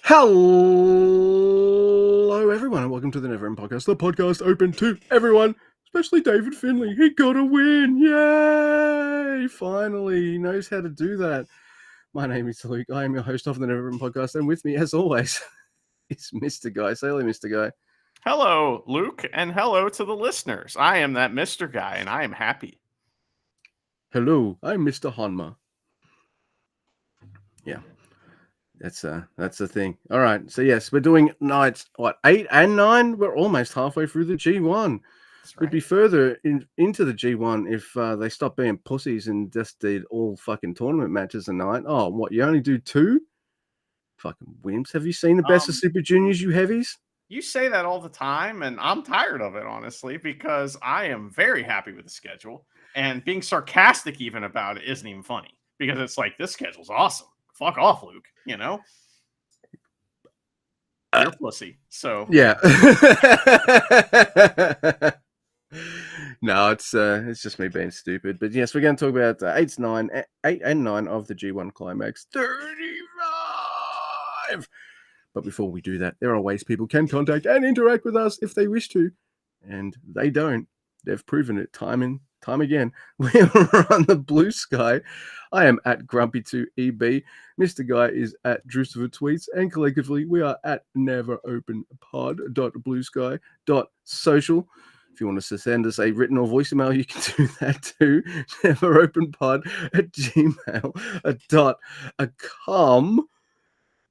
Hello, everyone, and welcome to the Never End Podcast, the podcast open to everyone, especially David Finley. He got a win. Yay! Finally, he knows how to do that. My name is Luke. I am your host of the Never End Podcast, and with me, as always, is Mr. Guy. Say hello, Mr. Guy. Hello, Luke, and hello to the listeners. I am that Mr. Guy, and I am happy. Hello, I'm Mr. Hanma. Yeah. That's the thing. All right. So yes, we're doing nights 8 and 9. We're almost halfway through the G1. That's We'd be further into the G1 if they stopped being pussies and just did all fucking tournament matches a night. Oh, what? You only do 2? Fucking wimps. Have you seen the best of Super Juniors, you heavies? You say that all the time, and I'm tired of it, honestly, because I am very happy with the schedule. And being sarcastic even about it isn't even funny because it's like, this schedule's awesome. Fuck off, Luke. You know? You're a pussy. So yeah. No, it's just me being stupid. But yes, we're going to talk about 8 and 9 of the G1 Climax 35. But before we do that, there are ways people can contact and interact with us if they wish to, and they don't. They've proven it time and time again. We're on the Blue Sky. I am at Grumpy2EB. Mr. Guy is at Drusifer Tweets, and collectively we are at neveropenpod.bluesky.social. If you want to send us a written or voice email, you can do that too. neveropenpod@gmail.com.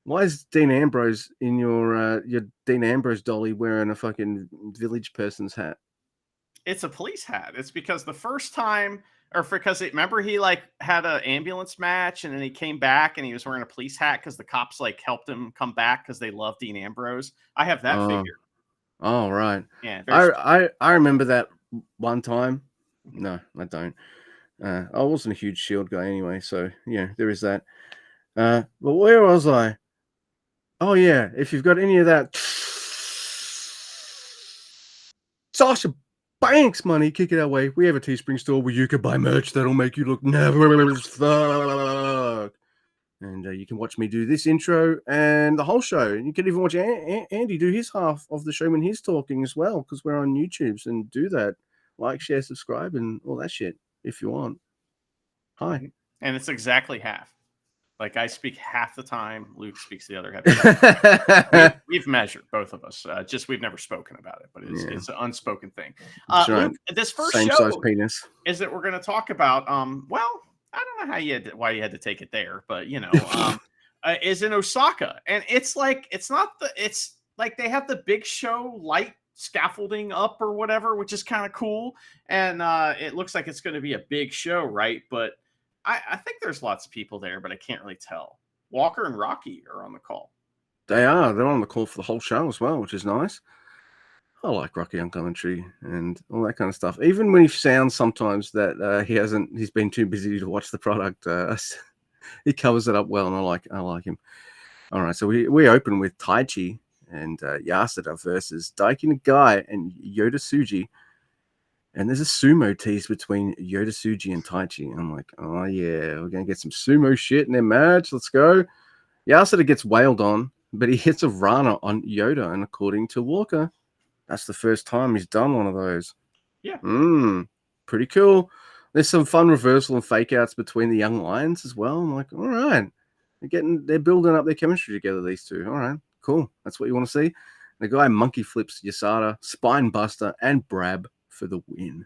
Why is Dean Ambrose in your Dean Ambrose dolly wearing a fucking village person's hat? it's a police hat. It's because the first time, or remember he like had an ambulance match and then he came back and he was wearing a police hat because the cops like helped him come back because they love Dean Ambrose. I have that figure. Oh, right. Yeah, I remember that one time. No, I don't. I wasn't a huge Shield guy anyway, so yeah, there is that. But where was I? Oh yeah, if you've got any of that Sasha Banks money, kick it our way. We have a Teespring store where you can buy merch that'll make you look never as fuck. And you can watch me do this intro and the whole show. And you can even watch Andy do his half of the show when he's talking as well, because we're on YouTube. And do that. Like, share, subscribe, and all that shit if you want. Hi. And it's exactly half. Like I speak half the time, Luke speaks the other half. We've measured, both of us. Just we've never spoken about it, but it's an unspoken thing. Right. Luke, this first Same show size penis is that we're going to talk about. Well, I don't know why you had to take it there, but you know, is in Osaka, and it's like it's like they have the big show light scaffolding up or whatever, which is kind of cool, and it looks like it's going to be a big show, right? But I think there's lots of people there, but I can't really tell. Walker and Rocky are on the call. They are. They're on the call for the whole show as well, which is nice. I like Rocky on commentary and all that kind of stuff. Even when he sounds sometimes that he's been too busy to watch the product. He covers it up well, and I like him. All right, so we open with Taichi and Yasuda versus Daiki Nagai and Yoda Tsuji. And there's a sumo tease between Yoda Tsuji and Taichi. I'm like, oh yeah, we're gonna get some sumo shit in their match. Let's go. Yasuda gets wailed on, but he hits a Rana on Yoda, and according to Walker, that's the first time he's done one of those. Yeah. Pretty cool. There's some fun reversal and fake outs between the young lions as well. I'm like, all right. They're building up their chemistry together, these two. All right, cool. That's what you want to see. The guy monkey flips Yasada, spine buster, and Brab for the win.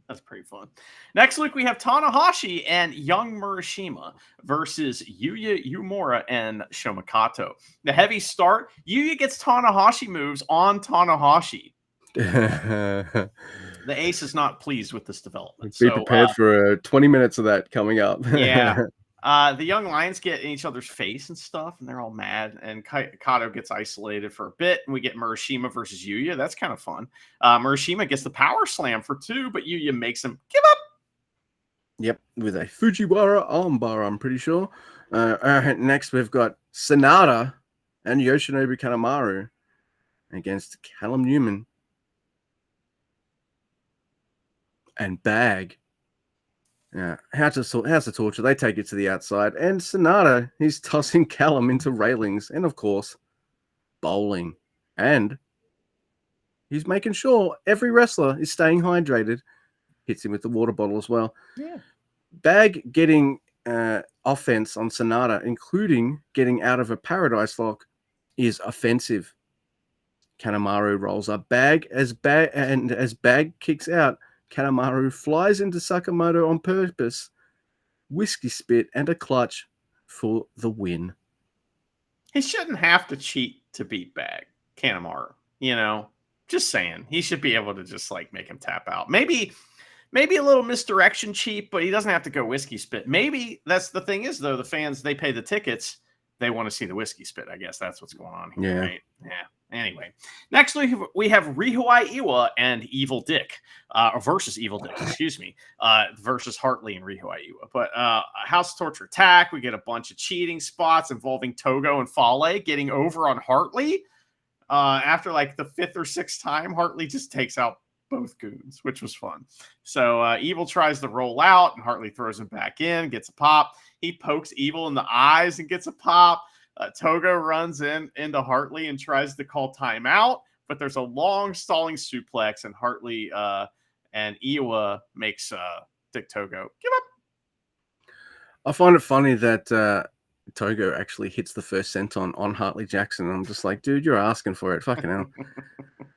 That's pretty fun. Next week, we have Tanahashi and Young Murashima versus Yuya Uemura and Shomakato. The heavy start, Yuya gets Tanahashi moves on Tanahashi. The ace is not pleased with this development. Be prepared for 20 minutes of that coming up. Yeah. The young lions get in each other's face and stuff, and they're all mad. And Kato gets isolated for a bit, and we get Murashima versus Yuya. That's kind of fun. Murashima gets the power slam for 2, but Yuya makes him give up. Yep, with a Fujiwara armbar, I'm pretty sure. Next, we've got Sonata and Yoshinobu Kanemaru against Callum Newman and Bag. Yeah, how's the torture? They take it to the outside, and Sonata, he's tossing Callum into railings, and of course, bowling. And he's making sure every wrestler is staying hydrated. Hits him with the water bottle as well. Yeah. Bag getting offense on Sonata, including getting out of a paradise lock, is offensive. Kanemaru rolls up as Bag kicks out, Kanemaru flies into Sakamoto on purpose. Whiskey spit and a clutch for the win. He shouldn't have to cheat to beat Bag, Kanemaru. Just saying. He should be able to just like make him tap out. Maybe a little misdirection cheat, but he doesn't have to go whiskey spit. Maybe that's the thing is though, the fans, they pay the tickets. They want to see the whiskey spit. I guess that's what's going on here, right? Yeah. Anyway, next we have Rihuai Iwa and Evil Dick versus Evil Dick, excuse me, versus Hartley and Rihuai Iwa. But House Torture attack, we get a bunch of cheating spots involving Togo and Fale getting over on Hartley. After like the 5th or 6th time, Hartley just takes out both goons, which was fun. So Evil tries to roll out, and Hartley throws him back in, gets a pop. He pokes Evil in the eyes and gets a pop. Togo runs into Hartley and tries to call timeout, but there's a long stalling suplex, and Hartley and Iwa makes Dick Togo give up. I find it funny that Togo actually hits the first senton on Hartley Jackson. I'm just like, dude, you're asking for it. Fucking hell.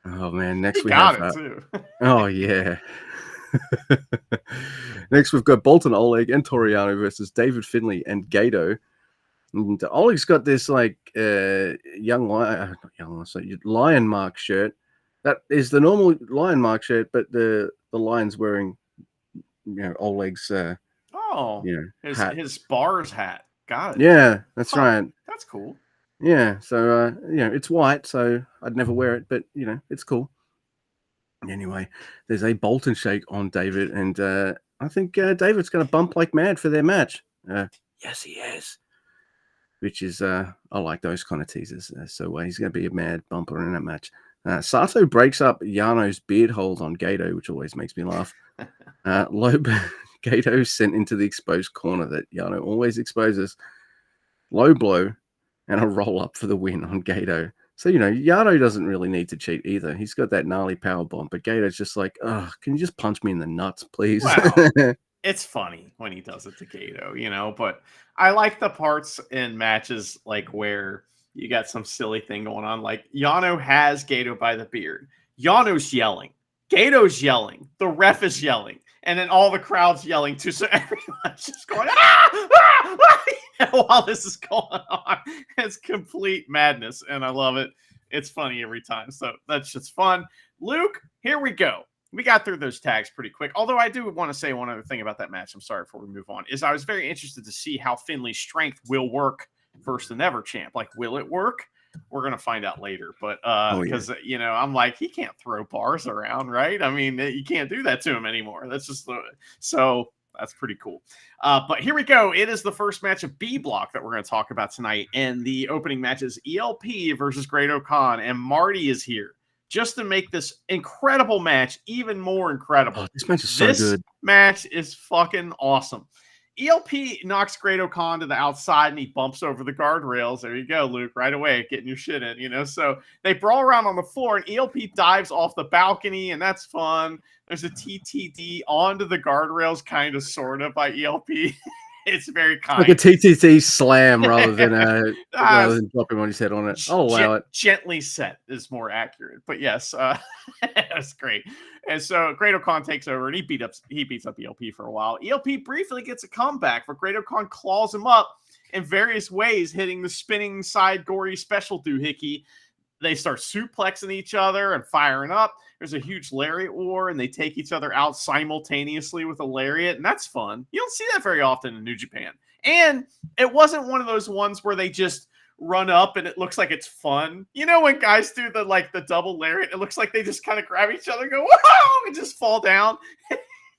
Oh, man. Next we have... it, too. Oh, yeah. Next, we've got Bolton Oleg and Toriano versus David Finlay and Gato. And Oleg's got this like lion mark shirt. That is the normal lion mark shirt, but the lion's wearing, Oleg's his bars hat. Got it. Yeah, that's right. That's cool. Yeah, so it's white, so I'd never wear it, but it's cool. Anyway, there's a Bolton shake on David, and I think David's going to bump like mad for their match. Yes, he is. Which is, I like those kind of teasers. So he's going to be a mad bumper in that match. Sato breaks up Yano's beard holes on Gato, which always makes me laugh. Gato sent into the exposed corner that Yano always exposes. Low blow and a roll up for the win on Gato. So, Yano doesn't really need to cheat either. He's got that gnarly power bomb, but Gato's just like, can you just punch me in the nuts, please? Wow. It's funny when he does it to Gato, but I like the parts in matches like where you got some silly thing going on. Like Yano has Gato by the beard. Yano's yelling. Gato's yelling. The ref is yelling. And then all the crowd's yelling too. So everyone's just going, while this is going on. It's complete madness. And I love it. It's funny every time. So that's just fun. Luke, here we go. We got through those tags pretty quick. Although I do want to say one other thing about that match. I'm sorry before we move on. Is I was very interested to see how Finley's strength will work versus the Never Champ. Like, will it work? We're going to find out later. But because, I'm like, he can't throw bars around, right? I mean, you can't do that to him anymore. That's just so that's pretty cool. But here we go. It is the first match of B Block that we're going to talk about tonight. And the opening match is ELP versus Great-O-Khan. And Marty is here just to make this incredible match even more incredible. Oh, this match is so good. This match is fucking awesome. ELP knocks Great-O-Khan to the outside and he bumps over the guardrails. There you go, Luke, right away, getting your shit in, So they brawl around on the floor and ELP dives off the balcony, and that's fun. There's a TTD onto the guardrails, kind of, sort of, by ELP. It's very kind. Like a TTT slam rather than dropping on his head on it. I'll allow it. Gently set is more accurate. But yes, that's great. And so Great-O-Khan takes over and he beats up ELP for a while. ELP briefly gets a comeback, but Great-O-Khan claws him up in various ways, hitting the spinning side gory special doohickey. They start suplexing each other and firing up. There's a huge lariat war, and they take each other out simultaneously with a lariat, and that's fun. You don't see that very often in New Japan. And it wasn't one of those ones where they just run up and it looks like it's fun. When guys do the double lariat, it looks like they just kind of grab each other and go, whoa, and just fall down.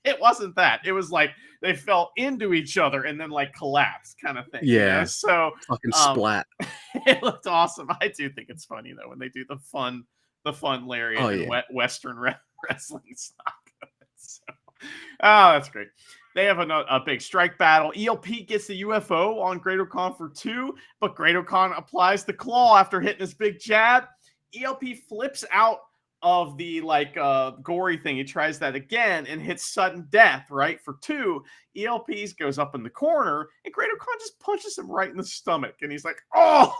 It wasn't that. It was like they fell into each other and then collapsed kind of thing. Yeah. So fucking splat. It looked awesome. I do think it's funny though when they do the fun lariat in Western wrestling stock. So, that's great. They have a big strike battle. ELP gets the UFO on Great-O-Khan for 2, but Great-O-Khan applies the claw after hitting his big jab. ELP flips out of the gory thing. He tries that again and hits sudden death, right? For 2. ELP's goes up in the corner, and Great-O-Khan just punches him right in the stomach. And he's like, oh!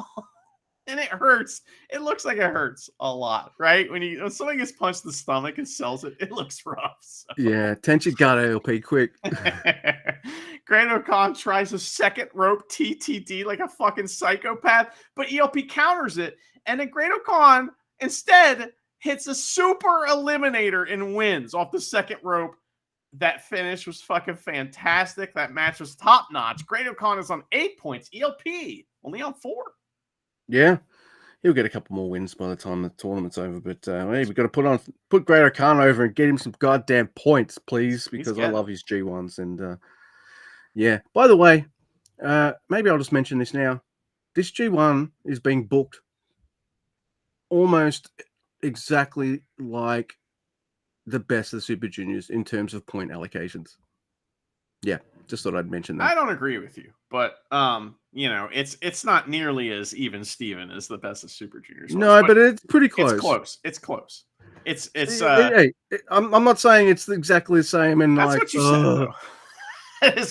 And it hurts. It looks like it hurts a lot, right? When somebody gets punched in the stomach and sells it, it looks rough. So. Yeah, tense your gut, ELP, quick. Great-O-Khan tries a second rope TTD like a fucking psychopath, but ELP counters it, and then Great-O-Khan instead hits a super eliminator and wins off the second rope. That finish was fucking fantastic. That match was top notch. Great-O-Khan is on 8 points. ELP only on 4. Yeah, he'll get a couple more wins by the time the tournament's over. But hey, we've got to put Great-O-Khan over and get him some goddamn points, please, because I love his G1s. And yeah, by the way, maybe I'll just mention this now. This G1 is being booked almost exactly like the best of the Super Juniors in terms of point allocations. Yeah, just thought I'd mention that. I don't agree with you, but it's not nearly as even Steven as the best of Super Juniors. No, but it's pretty close. It's close. It's hey, I'm not saying it's exactly the same. And that's what you said. Though.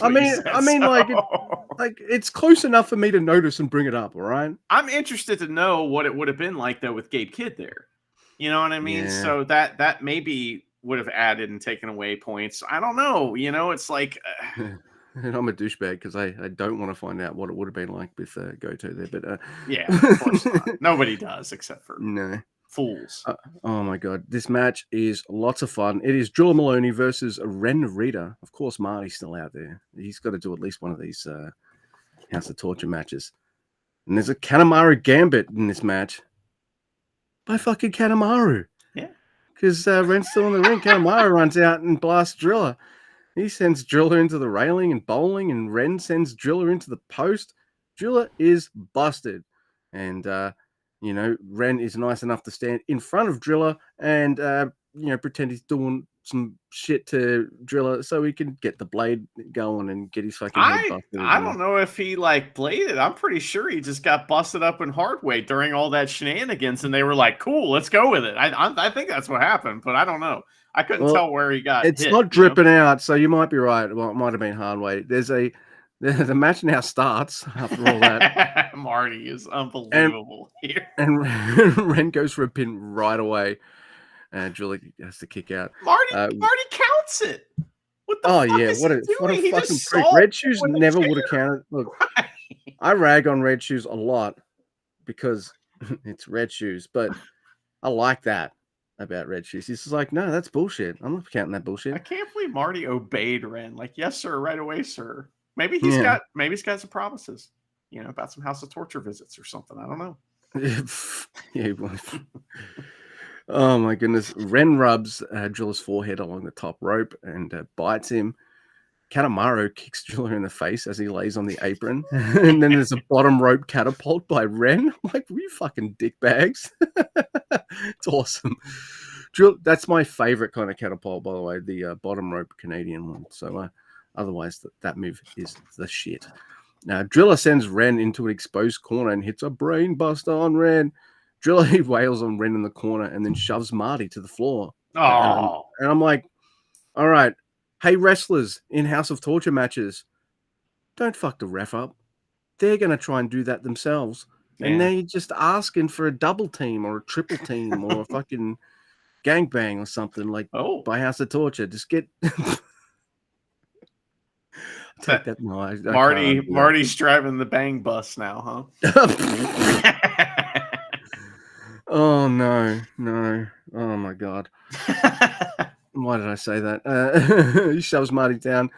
I mean, like it's close enough for me to notice and bring it up. All right. I'm interested to know what it would have been like though with Gabe Kidd there. You know what I mean? Yeah. So that maybe would have added and taken away points. I don't know. It's like. And I'm a douchebag because I don't want to find out what it would have been like with Goto there. But yeah, of course not. Nobody does except for fools. Oh my god, this match is lots of fun. It is Drilla Maloney versus Ren Narita. Of course, Marty's still out there. He's got to do at least one of these House of Torture matches. And there's a Kanemaru Gambit in this match by fucking Kanemaru. Yeah, because Ren's still in the ring. Kanemaru runs out and blasts Drilla. He sends Drilla into the railing and bowling, and Ren sends Drilla into the post. Drilla is busted. And, Ren is nice enough to stand in front of Drilla and, pretend he's doing some shit to Drilla so he can get the blade going and get his fucking head busted. I don't know if he, bladed. I'm pretty sure he just got busted up in hard way during all that shenanigans, and they were like, cool, let's go with it. I think that's what happened, but I don't know. I couldn't tell where he got It's not dripping out, so you might be right. Well, it might have been hard way. The match now starts after all that. Marty is unbelievable here. And Ren goes for a pin right away. And Drilla has to kick out. Marty counts it. What the fuck is what a fucking prick. Red Shoes never would have counted. Look, right. I rag on Red Shoes a lot because it's Red Shoes, but I like that about Red Shoes. He's just like, no, that's bullshit. I'm not counting that bullshit. I can't believe Marty obeyed Ren. Like, yes, sir, right away, sir. Maybe he's got some promises, about some House of Torture visits or something. I don't know. Yeah. Oh my goodness. Ren rubs Drilla's forehead along the top rope and bites him. Kanemaru kicks Drilla in the face as he lays on the apron. And then there's a bottom rope catapult by Ren. I'm like, you fucking dickbags. It's awesome. That's my favorite kind of catapult, by the way, the bottom rope Canadian one. So otherwise, that move is the shit. Now, Drilla sends Ren into an exposed corner and hits a brain buster on Ren. Drilla, he wails on Ren in the corner and then shoves Marty to the floor. Oh. And I'm like, all right, hey, wrestlers in House of Torture matches, don't fuck the ref up. They're going to try and do that themselves. Yeah. And they're just asking for a double team or a triple team or a fucking gangbang or something by House of Torture. Just get... Take that. No, Marty's driving the bang bus now, huh? Oh, no. Oh, my God. Why did I say that? He shoves Marty down.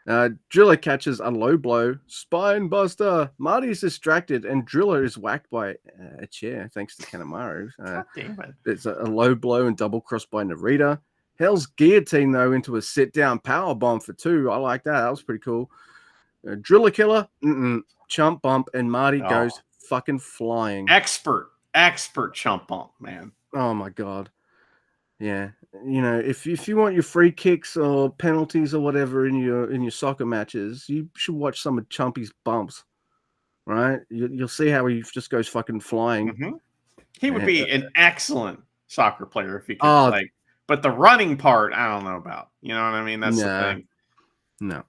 Drilla catches a low blow. Spine buster. Marty is distracted, and Drilla is whacked by a chair, thanks to Kanemaru. God damn it. It's a low blow and double cross by Narita. Hell's guillotine, though, into a sit-down power bomb for 2. I like that. That was pretty cool. Drilla killer. Chump bump, and Marty goes fucking flying. Expert chump bump, man. Oh, my God. Yeah. you know, if you want your free kicks or penalties or whatever in your soccer matches, you should watch some of Chumpy's bumps, right? You'll see how he just goes fucking flying. Mm-hmm. He would And, be an excellent soccer player if he could oh like, but the running part, I don't know about. You know what I mean? That's the no, thing. no.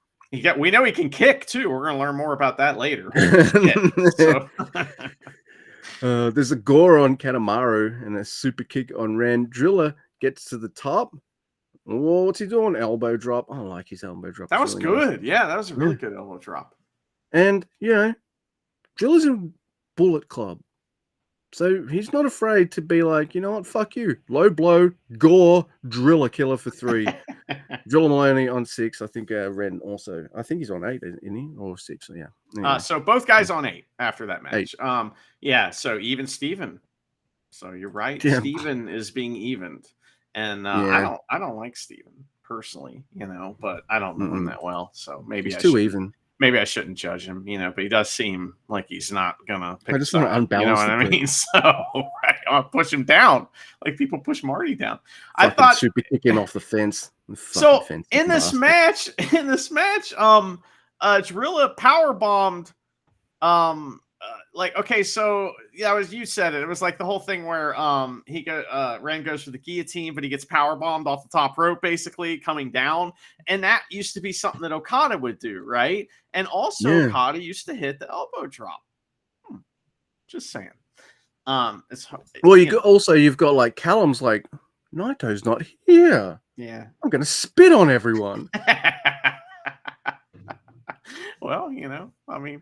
We know he can kick too. We're gonna learn more about that later. Shit. So There's a gore on Kanemaru and a super kick on Ren. Driller gets to the top. Oh, what's he doing? Elbow drop. I like his elbow drop. that It's was really nice. good. Yeah, that was a really Yeah. good elbow drop. And, you know, Driller's in Bullet Club. So he's not afraid to be like, you know what, fuck you. Low blow, gore, Driller killer for 3. Driller Maloney on 6. I think Ren also. I think he's on 8, isn't he? Or 6. Yeah. Anyway. So both guys on 8 after that match. 8. Yeah, so even Steven. So you're right. Yeah. Steven is being evened. And Yeah. I don't like Steven personally, you know, but I don't know him that well. So maybe He's too even. Maybe I shouldn't judge him, you know, but he does seem like he's not gonna pick I just want to unbalance. you know what I mean? So right, I'll push him down like people push Marty down. I thought super kicking off the fence. So in this match, Drilla power bombed like, okay, so yeah, you said it. It was like the whole thing where Ren goes for the guillotine, but he gets power bombed off the top rope, basically coming down. And that used to be something that Okada would do, right? And also Okada used to hit the elbow drop. Just saying. You've got like Callum's like, Naito's not here. Yeah. I'm gonna spit on everyone. Well, you know, I mean,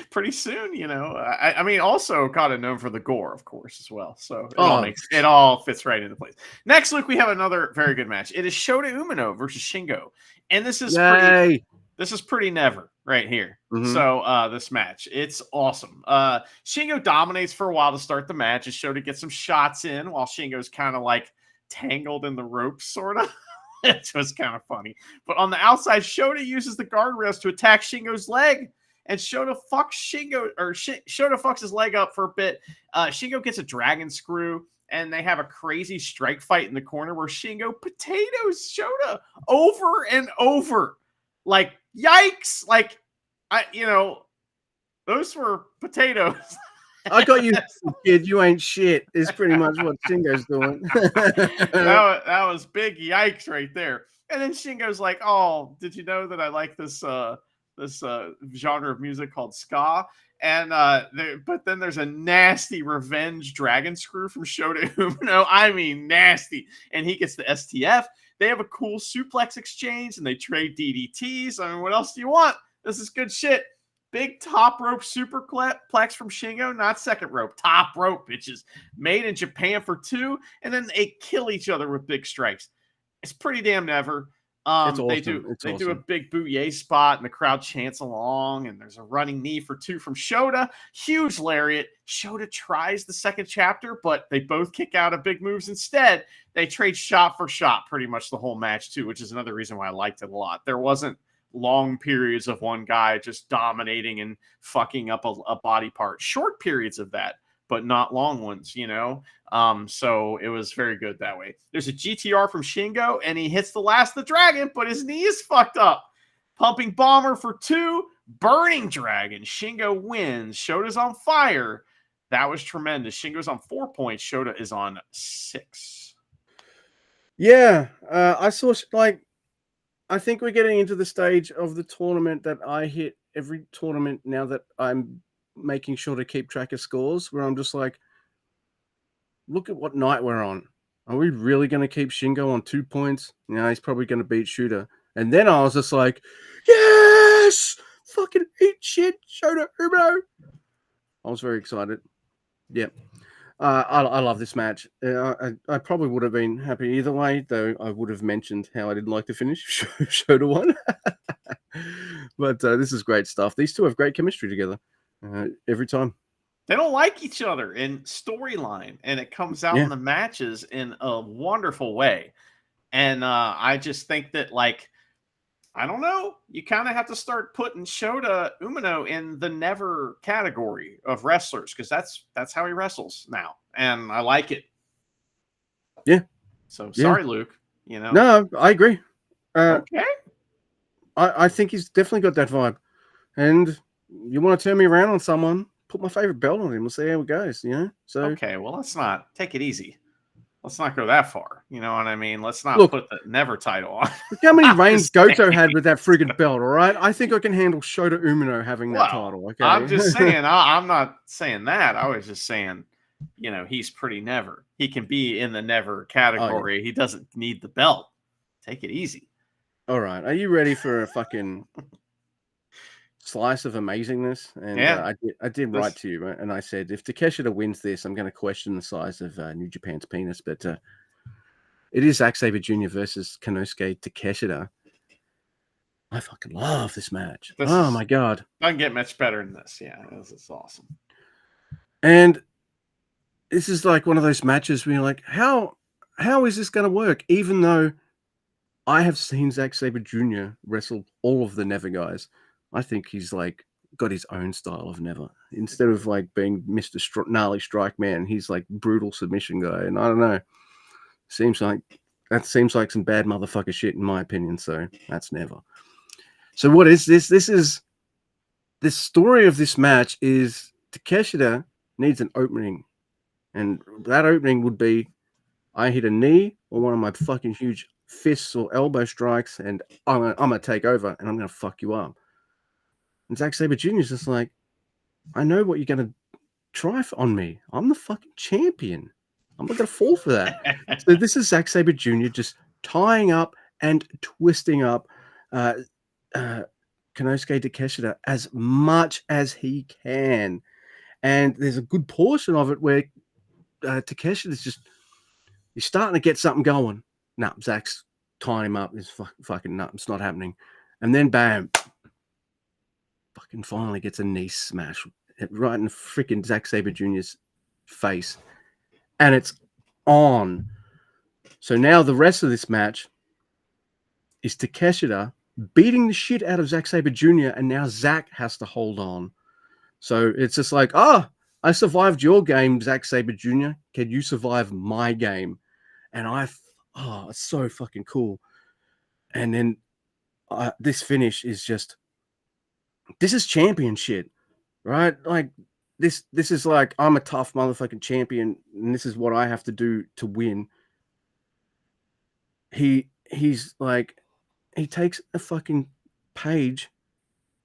pretty soon, you know. I mean, also Okada known for the gore, of course, as well. So it all fits right into place. Next, Luke, we have another very good match. It is Shota Umino versus Shingo, and this is pretty never right here. Mm-hmm. So this match, it's awesome. Shingo dominates for a while to start the match, and Shota gets some shots in while Shingo's kind of like tangled in the ropes, sort of. It was kind of funny. But on the outside, Shota uses the guardrails to attack Shingo's leg. And Shota fucks Shota fucks his leg up for a bit. Shingo gets a dragon screw, and they have a crazy strike fight in the corner where Shingo potatoes Shota over and over. Like, yikes! Like, those were potatoes. I got you, kid. You ain't shit. Is pretty much what Shingo's doing. that was big yikes right there. And then Shingo's like, "Oh, did you know that I like this genre of music called ska?" And but then there's a nasty revenge dragon screw from Shota Umino. I mean, nasty. And he gets the STF. They have a cool suplex exchange, and they trade DDTs. I mean, what else do you want? This is good shit. Big top rope superplex from Shingo, not second rope, top rope, bitches. Made in Japan for 2, and then they kill each other with big strikes. It's pretty damn never. Awesome. They do a big bouye spot, and the crowd chants along, and there's a running knee for 2 from Shota. Huge lariat. Shota tries the second chapter, but they both kick out of big moves instead. They trade shot for shot pretty much the whole match, too, which is another reason why I liked it a lot. There wasn't long periods of one guy just dominating and fucking up a body part. Short periods of that, but not long ones, you know? So it was very good that way. There's a GTR from Shingo, and he hits the last of the dragon, but his knee is fucked up. Pumping bomber for 2, burning dragon. Shingo wins. Shota's on fire. That was tremendous. Shingo's on 4 points. Shota is on 6. Yeah, I saw I think we're getting into the stage of the tournament that I hit every tournament now that I'm making sure to keep track of scores, where I'm just like, look at what night we're on. Are we really going to keep Shingo on 2 points? Yeah, he's probably going to beat Shooter. And then I was just like, yes! Fucking eat shit, Shota Umino! I was very excited. Yep. I love this match. I probably would have been happy either way, though I would have mentioned how I didn't like the finish. Shota won. But this is great stuff. These two have great chemistry together every time. They don't like each other in storyline, and it comes out in the matches in a wonderful way. And I just think that, like, I don't know, you kind of have to start putting Shota Umino in the never category of wrestlers, because that's how he wrestles now, and I like it. Yeah, So Yeah. sorry, Luke. You know. No, I agree. Okay. I think he's definitely got that vibe. And you want to turn me around on someone, put my favorite belt on him. We'll see how it goes, you know? So, Okay. Well, let's not take it easy. Let's not go that far. You know what I mean? Let's not look, put the never title on. look how many I'm reigns just Goto saying. had with that friggin' belt, all right? I think I can handle Shota Umino having that Well, title, I'm okay? just saying. I'm not saying that. I was just saying, he's pretty never. He can be in the never Oh, yeah. category. He doesn't need the belt. Take it easy. All right. Are you ready for a fucking slice of amazingness? And Yeah. I did write This, to you, right? And I said, if Takeshita wins this, I'm going to question the size of New Japan's penis. But it is Zack Sabre Jr. versus Konosuke Takeshita. I fucking love this match. this Oh, is my God. doesn't get much better than this. Yeah, this is awesome. And this is like one of those matches where you're like, how is this going to work? Even though I have seen Zack Sabre Jr. wrestle all of the Never guys, I think he's like got his own style of Never. Instead of like being Mr. Gnarly Strike Man, he's like brutal submission guy. And I don't know, seems like some bad motherfucker shit in my opinion. So that's Never. So what is this? This story of this match is Takeshita needs an opening. And that opening would be I hit a knee or one of my fucking huge fists or elbow strikes, and I'm gonna take over and I'm gonna fuck you up. And Zack Sabre Jr. is just like, I know what you're gonna try on me. I'm the fucking champion. I'm not gonna fall for that. So this is Zack Sabre Jr. just tying up and twisting up Konosuke Takeshita as much as he can. And there's a good portion of it where Takeshita is just he's starting to get something going. No, Zach's tying him up. It's fucking nuts. It's not happening. And then bam, fucking finally gets a knee smash right in freaking Zack Sabre Jr.'s face. And it's on. So now the rest of this match is Takeshita beating the shit out of Zack Sabre Jr. And now Zack has to hold on. So it's just like, I survived your game, Zack Sabre Jr. Can you survive my game? And it's so fucking cool. And then this finish is just, this is champion shit, right? Like this is like, I'm a tough motherfucking champion, and this is what I have to do to win. He's like, he takes a fucking page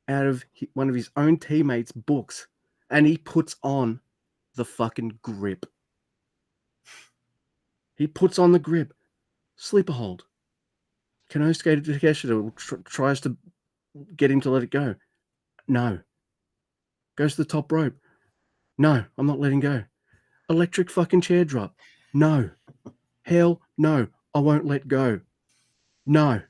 out of one of his own teammates' books, and he puts on the fucking grip. He puts on the grip. Sleeper hold. Konosuke Takeshita tries to get him to let it go. No. Goes to the top rope. No, I'm not letting go. Electric fucking chair drop. No. Hell no. I won't let go. No.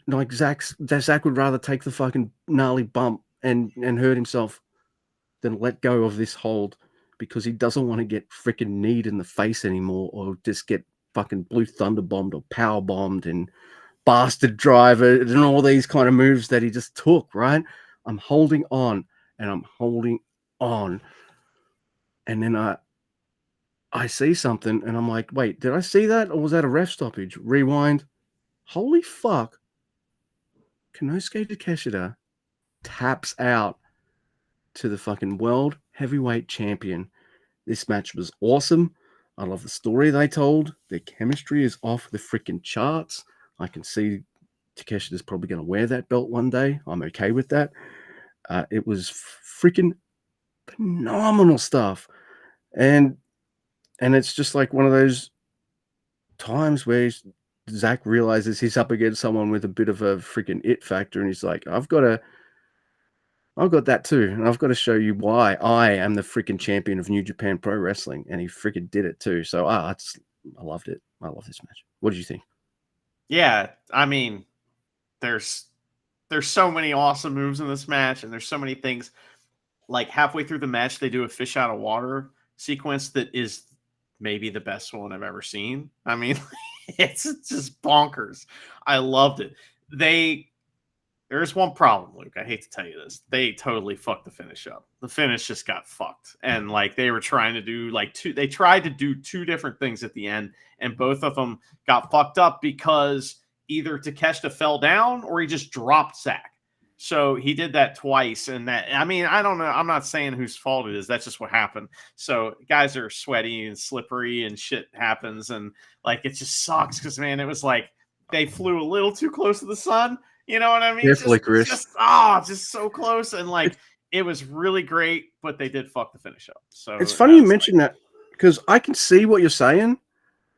Like Zach would rather take the fucking gnarly bump and hurt himself than let go of this hold because he doesn't want to get freaking kneed in the face anymore or just get fucking blue thunder bombed or power bombed and bastard driver and all these kind of moves that he just took, right? I'm holding on and I'm holding on. And then I see something and I'm like, wait, did I see that? Or was that a ref stoppage? Rewind. Holy fuck. Konosuke Takeshita taps out to the fucking world heavyweight champion. This match was awesome. I love the story they told. Their chemistry is off the freaking charts. I can see Takeshita's probably going to wear that belt one day. I'm okay with that. It was freaking phenomenal stuff. And it's just like one of those times where Zach realizes he's up against someone with a bit of a freaking it factor. And he's like, I've got that too. And I've got to show you why I am the freaking champion of New Japan Pro Wrestling. And he freaking did it too. So I loved it. I love this match. What did you think? Yeah, I mean, there's so many awesome moves in this match, and there's so many things. Like halfway through the match, they do a fish out of water sequence that is maybe the best one I've ever seen. I mean, it's just bonkers. I loved it. There's one problem, Luke. I hate to tell you this. They totally fucked the finish up. The finish just got fucked. And like they were trying to do they tried to do two different things at the end, and both of them got fucked up because either Takeshita fell down or he just dropped Zack. So he did that twice. And that, I mean, I don't know. I'm not saying whose fault it is. That's just what happened. So guys are sweaty and slippery and shit happens. And like, it just sucks because, man, it was like they flew a little too close to the sun. You know what I mean? Definitely, Chris. Just so close. And like, it was really great, but they did fuck the finish up. So it's funny you mentioned that because I can see what you're saying.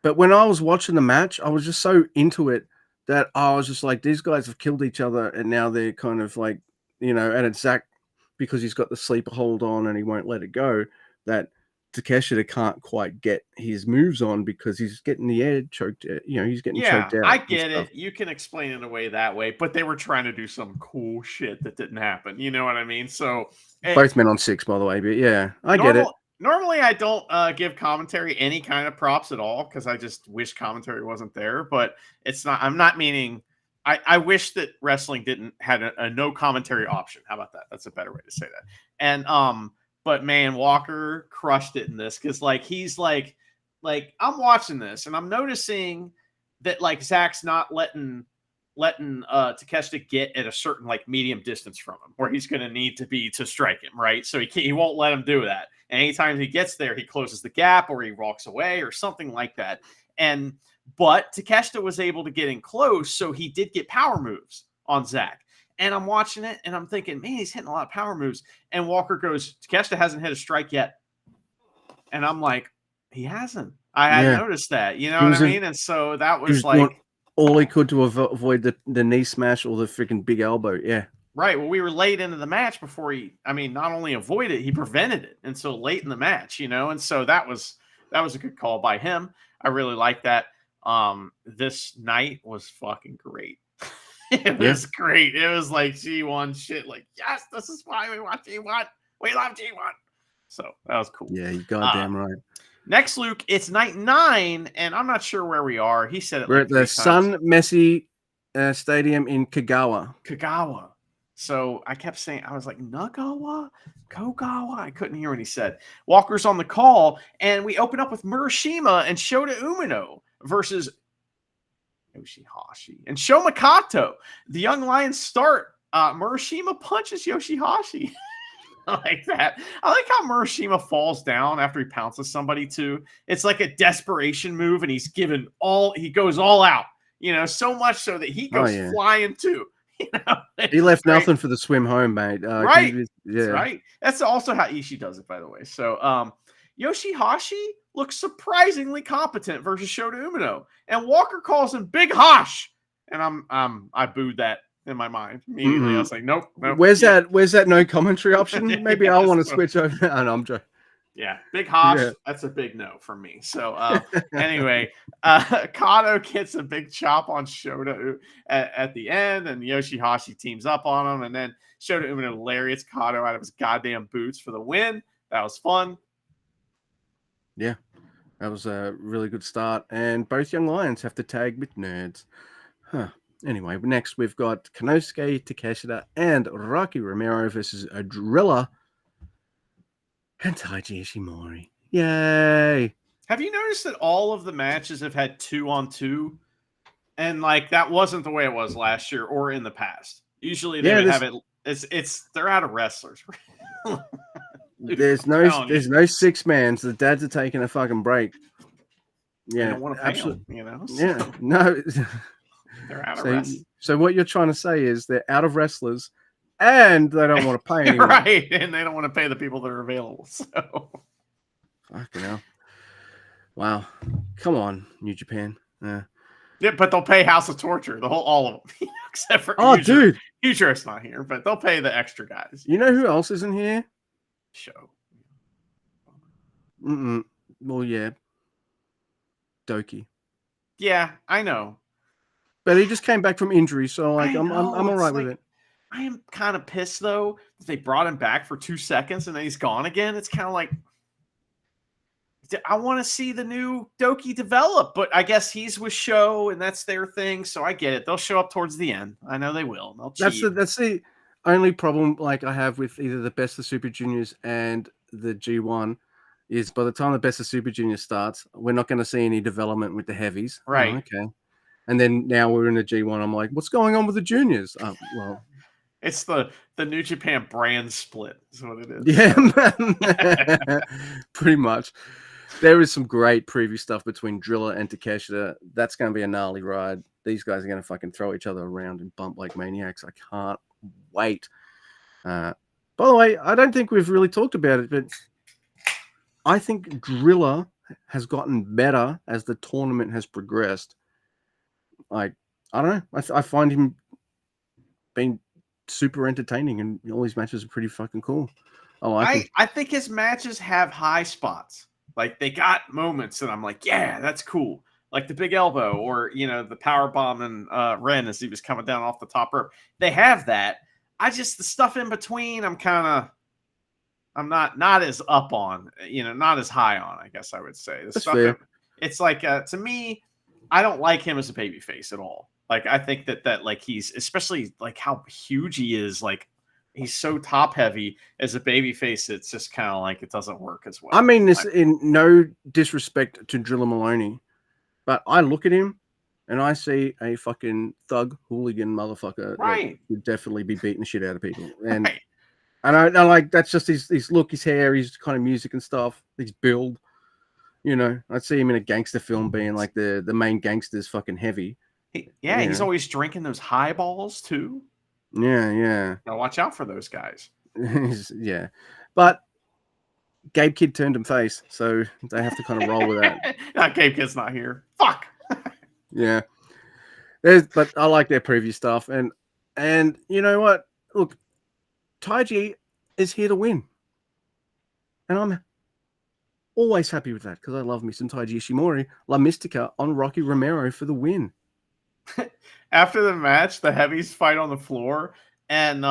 But when I was watching the match, I was just so into it that I was just like, these guys have killed each other, and now they're kind of like, and it's Zack because he's got the sleeper hold on and he won't let it go, that Takeshita can't quite get his moves on because he's getting the air choked. He's getting choked out. I get it. You can explain it away that way, but they were trying to do some cool shit that didn't happen. You know what I mean? So both men on 6, by the way, but yeah, I get it. Normally, I don't give commentary any kind of props at all because I just wish commentary wasn't there. But it's not. I'm not meaning. I wish that wrestling didn't had a no commentary option. How about that? That's a better way to say that. And but man, Walker crushed it in this because like he's like I'm watching this and I'm noticing that like Zack's not letting Takeshita get at a certain like medium distance from him where he's going to need to be to strike him, right? So he won't let him do that. And anytime he gets there, he closes the gap or he walks away or something like that. But Takeshita was able to get in close, so he did get power moves on Zack. And I'm watching it and I'm thinking, man, he's hitting a lot of power moves. And Walker goes, Takeshita hasn't hit a strike yet. And I'm like, he hasn't. I had noticed that, you know what I mean? And so that was like all he could to avoid the knee smash or the freaking big elbow. Yeah. Right. Well, we were late into the match before not only avoided it, he prevented it. And so late in the match, and so that was a good call by him. I really like that. This night was fucking great. It was great. It was like G1 shit. Like, yes, this is why we want G1. We love G1. So that was cool. Yeah, you goddamn right. Next, Luke, it's night 9, and I'm not sure where we are. He said it. We're at the Sun Messi Stadium in Kagawa. So I kept saying, I was like, Nagawa? Kogawa? I couldn't hear what he said. Walker's on the call, and we open up with Murashima and Shota Umino versus Yoshihashi and Sho Makato. The Young Lions start. Murashima punches Yoshihashi. I like that. I like how Murashima falls down after he pounces somebody too. It's like a desperation move, and he goes all out, so much so that he goes flying too. He left nothing for the swim home, mate. Right. That's right. That's also how Ishii does it, by the way. So Yoshihashi looks surprisingly competent versus Shota Umino. And Walker calls him Big Hosh. And I booed that in my mind immediately. Mm-hmm. I was like, nope. Where's that no commentary option? Maybe I'll want to switch over. No, I'm joking. Yeah, Big Hosh, that's a big no from me. So anyway, Kato gets a big chop on Shota at the end, and Yoshihashi teams up on him, and then Shota Umino lariats Kato out of his goddamn boots for the win. That was fun. Yeah, that was a really good start, and both Young Lions have to tag with Nerds. Anyway, next we've got Konosuke Takeshita and Rocky Romero versus Adrilla and Taiji Ishimori. Yay! Have you noticed that all of the matches have had 2-on-2? And like that wasn't the way it was last year or in the past. Usually they would have it. They're out of wrestlers. There's no 6 mans. The dads are taking a fucking break. Yeah, I don't want to pay them, So. Yeah, no. They're out of wrestlers. So what you're trying to say is they're out of wrestlers. And they don't want to pay anyone. Right, and they don't want to pay the people that are available. So, fucking hell. Wow. Come on, New Japan. Yeah, but they'll pay House of Torture, all of them. Except for Future's not here, but they'll pay the extra guys. You know who else isn't here? Show. Well, yeah. Doki. Yeah, I know. But he just came back from injury, so like I'm all right with it. I am kind of pissed though that they brought him back for 2 seconds and then he's gone again. It's kind of like I want to see the new Doki develop, but I guess he's with Show and that's their thing. So I get it. They'll show up towards the end. I know they will. They'll cheat. That's the only problem like I have with either the Best of Super Juniors and the G1 is by the time the Best of Super Juniors starts, we're not going to see any development with the heavies. Right. Oh, okay. And then now we're in the G1. I'm like, what's going on with the juniors? Well, it's the New Japan brand split. Is what it is. Yeah, pretty much. There is some great preview stuff between Driller and Takeshita. That's going to be a gnarly ride. These guys are going to fucking throw each other around and bump like maniacs. I can't wait. By the way, I don't think we've really talked about it, but I think Driller has gotten better as the tournament has progressed. Like, I don't know. I find him being super entertaining, and all these matches are pretty fucking cool. I think his matches have high spots. Like they got moments that I'm like, yeah, that's cool. Like the big elbow or, the power bomb and Ren as he was coming down off the top rope. They have that. The stuff in between, I'm not as up on, not as high on, I guess I would say. That's fair. It's like, to me, I don't like him as a babyface at all. Like, I think that like he's, especially like how huge he is, like he's so top heavy as a babyface. It's just kind of like, it doesn't work as well. I mean this in no disrespect to Driller Maloney, but I look at him and I see a fucking thug hooligan motherfucker that would definitely be beating the shit out of people. And and I like, that's just his look, his hair, his kind of music and stuff, his build. I'd see him in a gangster film being like the main gangster's fucking heavy. He's always drinking those highballs too. Yeah. Gotta watch out for those guys. Yeah. But Gabe Kidd turned him face, so they have to kind of roll with that. Gabe Kidd's not here. Fuck. Yeah. But I like their preview stuff. And you know what? Look, Taiji is here to win. And I'm always happy with that because I love me some Taiji Ishimori, La Mystica on Rocky Romero for the win. After the match, the heavies fight on the floor, and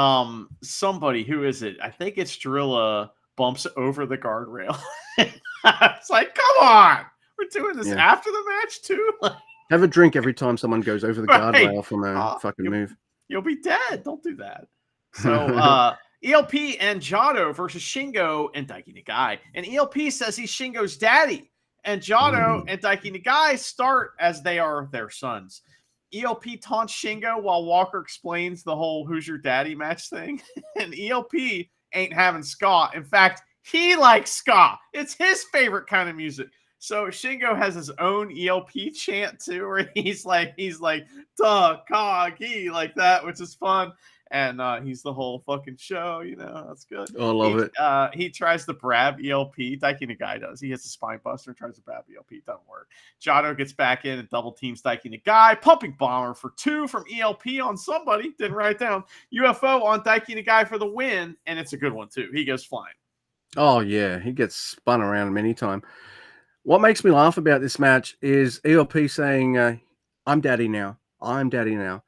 somebody, who is it? I think it's Drilla, bumps over the guardrail. It's like, come on, we're doing this after the match too. Have a drink every time someone goes over the guardrail from a fucking move. You'll be dead. Don't do that. So ELP and Jado versus Shingo and Daiki Nagai. And ELP says he's Shingo's daddy. And Jado and Daiki Nagai start as they are their sons. ELP taunts Shingo while Walker explains the whole "who's your daddy" match thing. And ELP ain't having ska. In fact, he likes ska. It's his favorite kind of music. So Shingo has his own ELP chant too, where he's like, "Duh, cog, he," like that, which is fun. And he's the whole fucking show, that's good. Oh, I love it. He tries to brab ELP. Daiki Nagai does. He hits a spine buster and tries to brab ELP. Doesn't work. Jado gets back in and double teams Daiki Nagai. Pumping bomber for 2 from ELP on somebody. Didn't write down. UFO on Daiki Nagai for the win. And it's a good one too. He goes flying. Oh, yeah. He gets spun around many times. What makes me laugh about this match is ELP saying, I'm daddy now. I'm daddy now.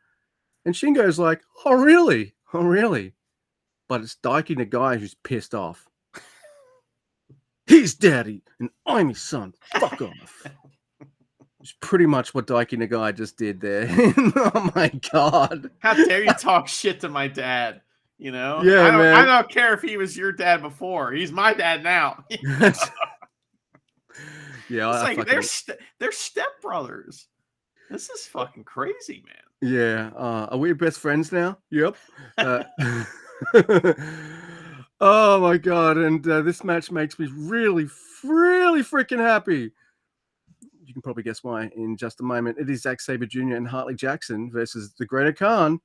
And Shingo's like, oh, really? Oh, really? But it's Daiki Nagai who's pissed off. He's daddy, and I'm his son. Fuck off. It's pretty much what Daiki Nagai just did there. Oh, my God. How dare you talk shit to my dad? Yeah, I don't care if he was your dad before. He's my dad now. Yeah, it's like they're stepbrothers. This is fucking crazy, man. Yeah. Are we best friends now? Yep. Oh, my God. And this match makes me really, really freaking happy. You can probably guess why in just a moment. It is Zack Sabre Jr. and Hartley Jackson versus the Greater Khan.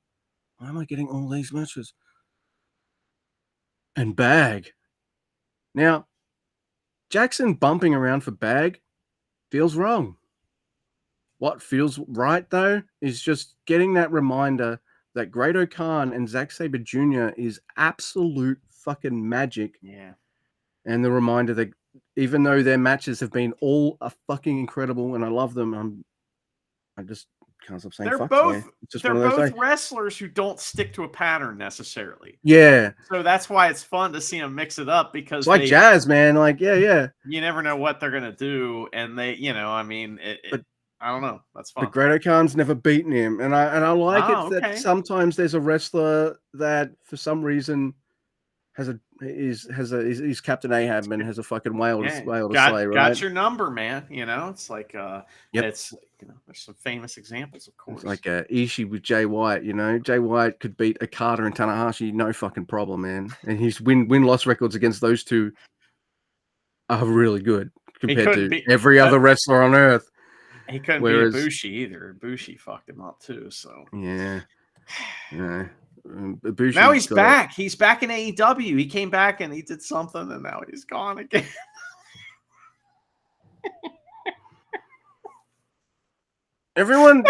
Why am I getting all these matches? And Bag. Now, Jackson bumping around for Bag feels wrong. What feels right, though, is just getting that reminder that Great Khan and Zack Sabre Jr. is absolute fucking magic. Yeah. And the reminder that even though their matches have been all fucking incredible and I love them, I just can't stop saying They're fuck. both Man. It's just they're one of those both days. wrestlers who don't stick to a pattern necessarily. Yeah, So that's why it's fun to see them mix it up because it's like jazz, man. Like, yeah. you never know what they're gonna do, and they, I mean, But I don't know. That's fun. but Great Khan's never beaten him, and I like it that Okay. sometimes there's a wrestler that for some reason he's Captain Ahab and has a fucking whale to slay, right? Got your number, man. It's like Yep. it's there's some famous examples, of course. It's like Ishii with Jay White, Jay White could beat Okada and Tanahashi, no fucking problem, man. And his win-loss records against those two are really good compared to every other wrestler on earth. He couldn't beat Ibushi either. Ibushi fucked him up too. So yeah. Ibushi now he's back. He's back in AEW. He came back and he did something, and now he's gone again. Everyone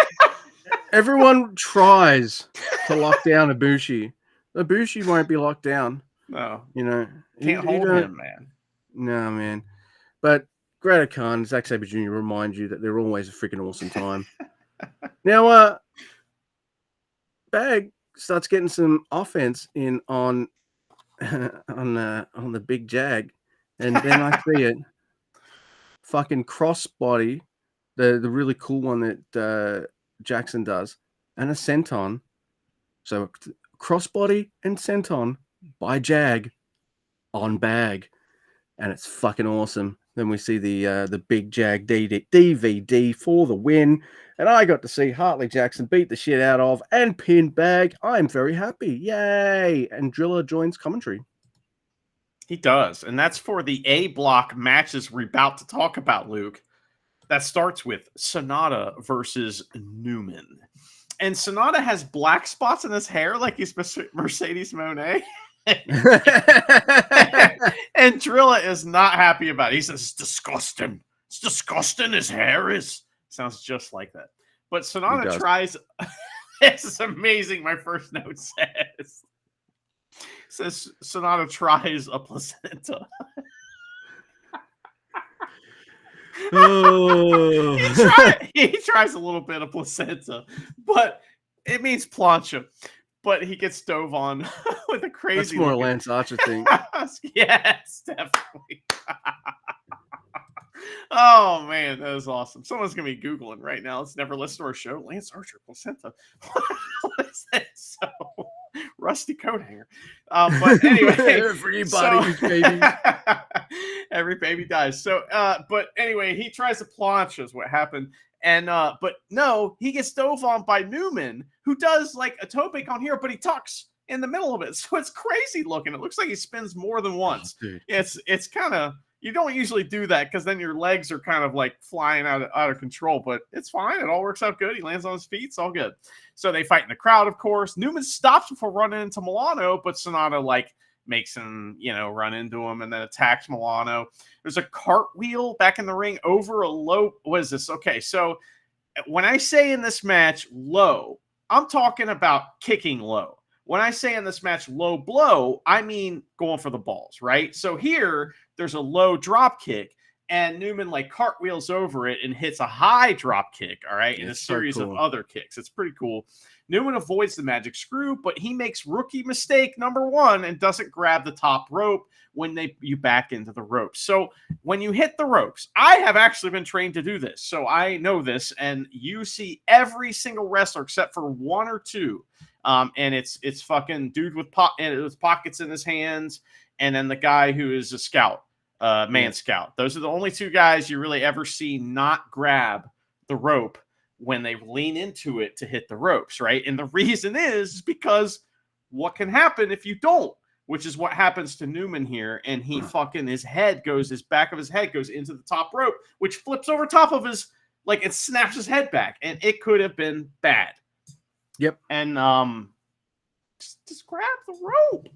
tries to lock down Ibushi. Ibushi won't be locked down. No, can't hold him, man. No, man. But Great Khan, Zack Sabre Jr. remind you that they're always a freaking awesome time. Now, Bag starts getting some offense in on the big Jag, and then I see it fucking crossbody, the really cool one that Jackson does, and a senton. So crossbody and senton by Jag on Bag, and it's fucking awesome. Then we see the big Jag DVD for the win, and I got to see Hartley Jackson beat the shit out of and pin Bag. I'm very happy, yay! And Driller joins commentary. He does, and that's for the A block matches we're about to talk about, Luke. That starts with Sonata versus Newman. And Sonata has black spots in his hair like he's Mercedes Moné. And Drilla is not happy about it. He says, it's disgusting. It's disgusting. His hair is. Sounds just like that. But Sonata tries. This is amazing. My first note says Sonata tries a placenta. Oh. he tries a little bit of placenta, but it means plancha. But he gets dove on with a crazy. That's more a Lance Archer thing. Yes, definitely. Oh man, that was awesome. Someone's gonna be Googling right now. Let's never listen to our show. Lance Archer placenta. What is that? So rusty coat hanger. But anyway, everybody's baby. Every baby dies. So, but anyway, he tries to plancha is what happened. And but no, he gets dove on by Newman, who does like a toe pick on here, but he tucks in the middle of it. So it's crazy looking. It looks like he spins more than once. Oh, it's kind of, you don't usually do that because then your legs are kind of like flying out of control, but it's fine. It all works out good. He lands on his feet. It's all good. So they fight in the crowd, of course. Newman stops before running into Milano, but Sonata like makes him, run into him and then attacks Milano. There's a cartwheel back in the ring over a low. What is this? Okay, so when I say in this match low, I'm talking about kicking low. When I say in this match low blow, I mean going for the balls, right? So here, there's a low drop kick, and Newman like cartwheels over it and hits a high drop kick, all right, in a series of other kicks. It's pretty cool. Newman avoids the magic screw, but he makes rookie mistake number one and doesn't grab the top rope when you back into the ropes. So when you hit the ropes, I have actually been trained to do this, so I know this, and you see every single wrestler except for one or two, and it's fucking dude with pockets in his hands, and then the guy who is a scout, man scout. Those are the only two guys you really ever see not grab the rope when they lean into it to hit the ropes, right? And the reason is because what can happen if you don't, which is what happens to Newman here. And he fucking, his back of his head goes into the top rope, which flips over top of his, like it snaps his head back, and it could have been bad. Yep. And just grab the rope.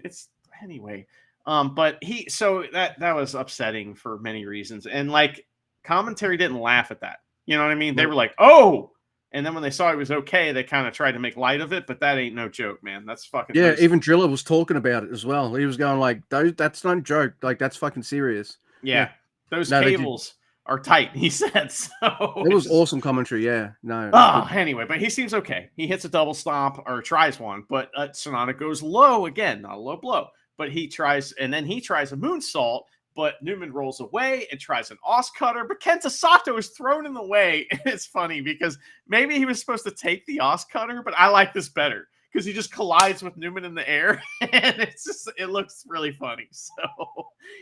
It's anyway. But that was upsetting for many reasons. And like commentary didn't laugh at that. You know what I mean? They were like, oh, and then when they saw it was okay, they kind of tried to make light of it, but that ain't no joke, man. That's fucking even Driller was talking about it as well. He was going like, that's not a joke. Like, that's fucking serious. Yeah. Those cables are tight. He said so. It was awesome commentary. Yeah, no. Anyway, but he seems okay. He hits a double stomp or tries one, but Sonata goes low again, not a low blow. But he tries, and then he tries a moonsault, but Newman rolls away and tries an os cutter. But Kenta Sato is thrown in the way. And it's funny because maybe he was supposed to take the os cutter, but I like this better because he just collides with Newman in the air. And it looks really funny. So,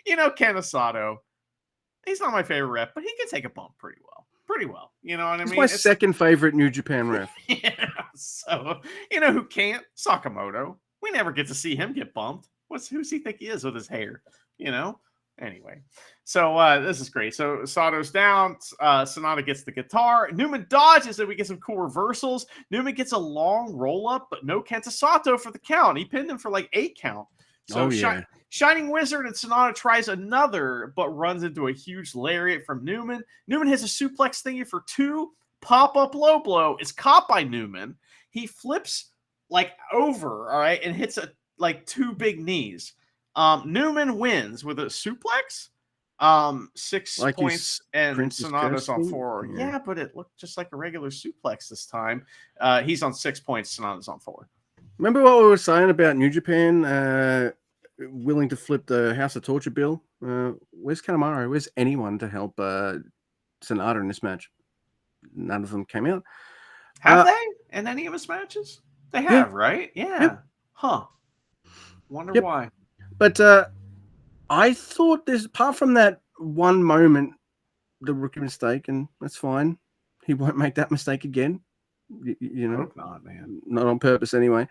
Kenta Sato, he's not my favorite ref, but he can take a bump pretty well. Pretty well. You know what I mean? He's my second favorite New Japan ref. Yeah. So, who can't? Sakamoto. We never get to see him get bumped. Who's he think he is with his hair? Anyway. So this is great. So Sato's down. Sonata gets the guitar. Newman dodges, and we get some cool reversals. Newman gets a long roll up, but no Kenta Sato for the count. He pinned him for like 8 count. So Shining Wizard and Sonata tries another, but runs into a huge lariat from Newman. Newman hits a suplex thingy for 2. Pop-up low blow is caught by Newman. He flips like over, all right, and hits 2 big knees. Newman wins with a suplex. 6 points, and Sonata's on 4. Yeah, but it looked just like a regular suplex this time. He's on 6 points. Sonata's on 4. Remember what we were saying about New Japan willing to flip the House of Torture bill? Where's Kanemaru? Where's anyone to help Sonata in this match? None of them came out. Have they in any of his matches? They have, right? Yeah. Yep. Huh. Wonder why. But I thought there's, apart from that one moment, the rookie mistake, and that's fine. He won't make that mistake again. You know, hope not, man. Not on purpose anyway.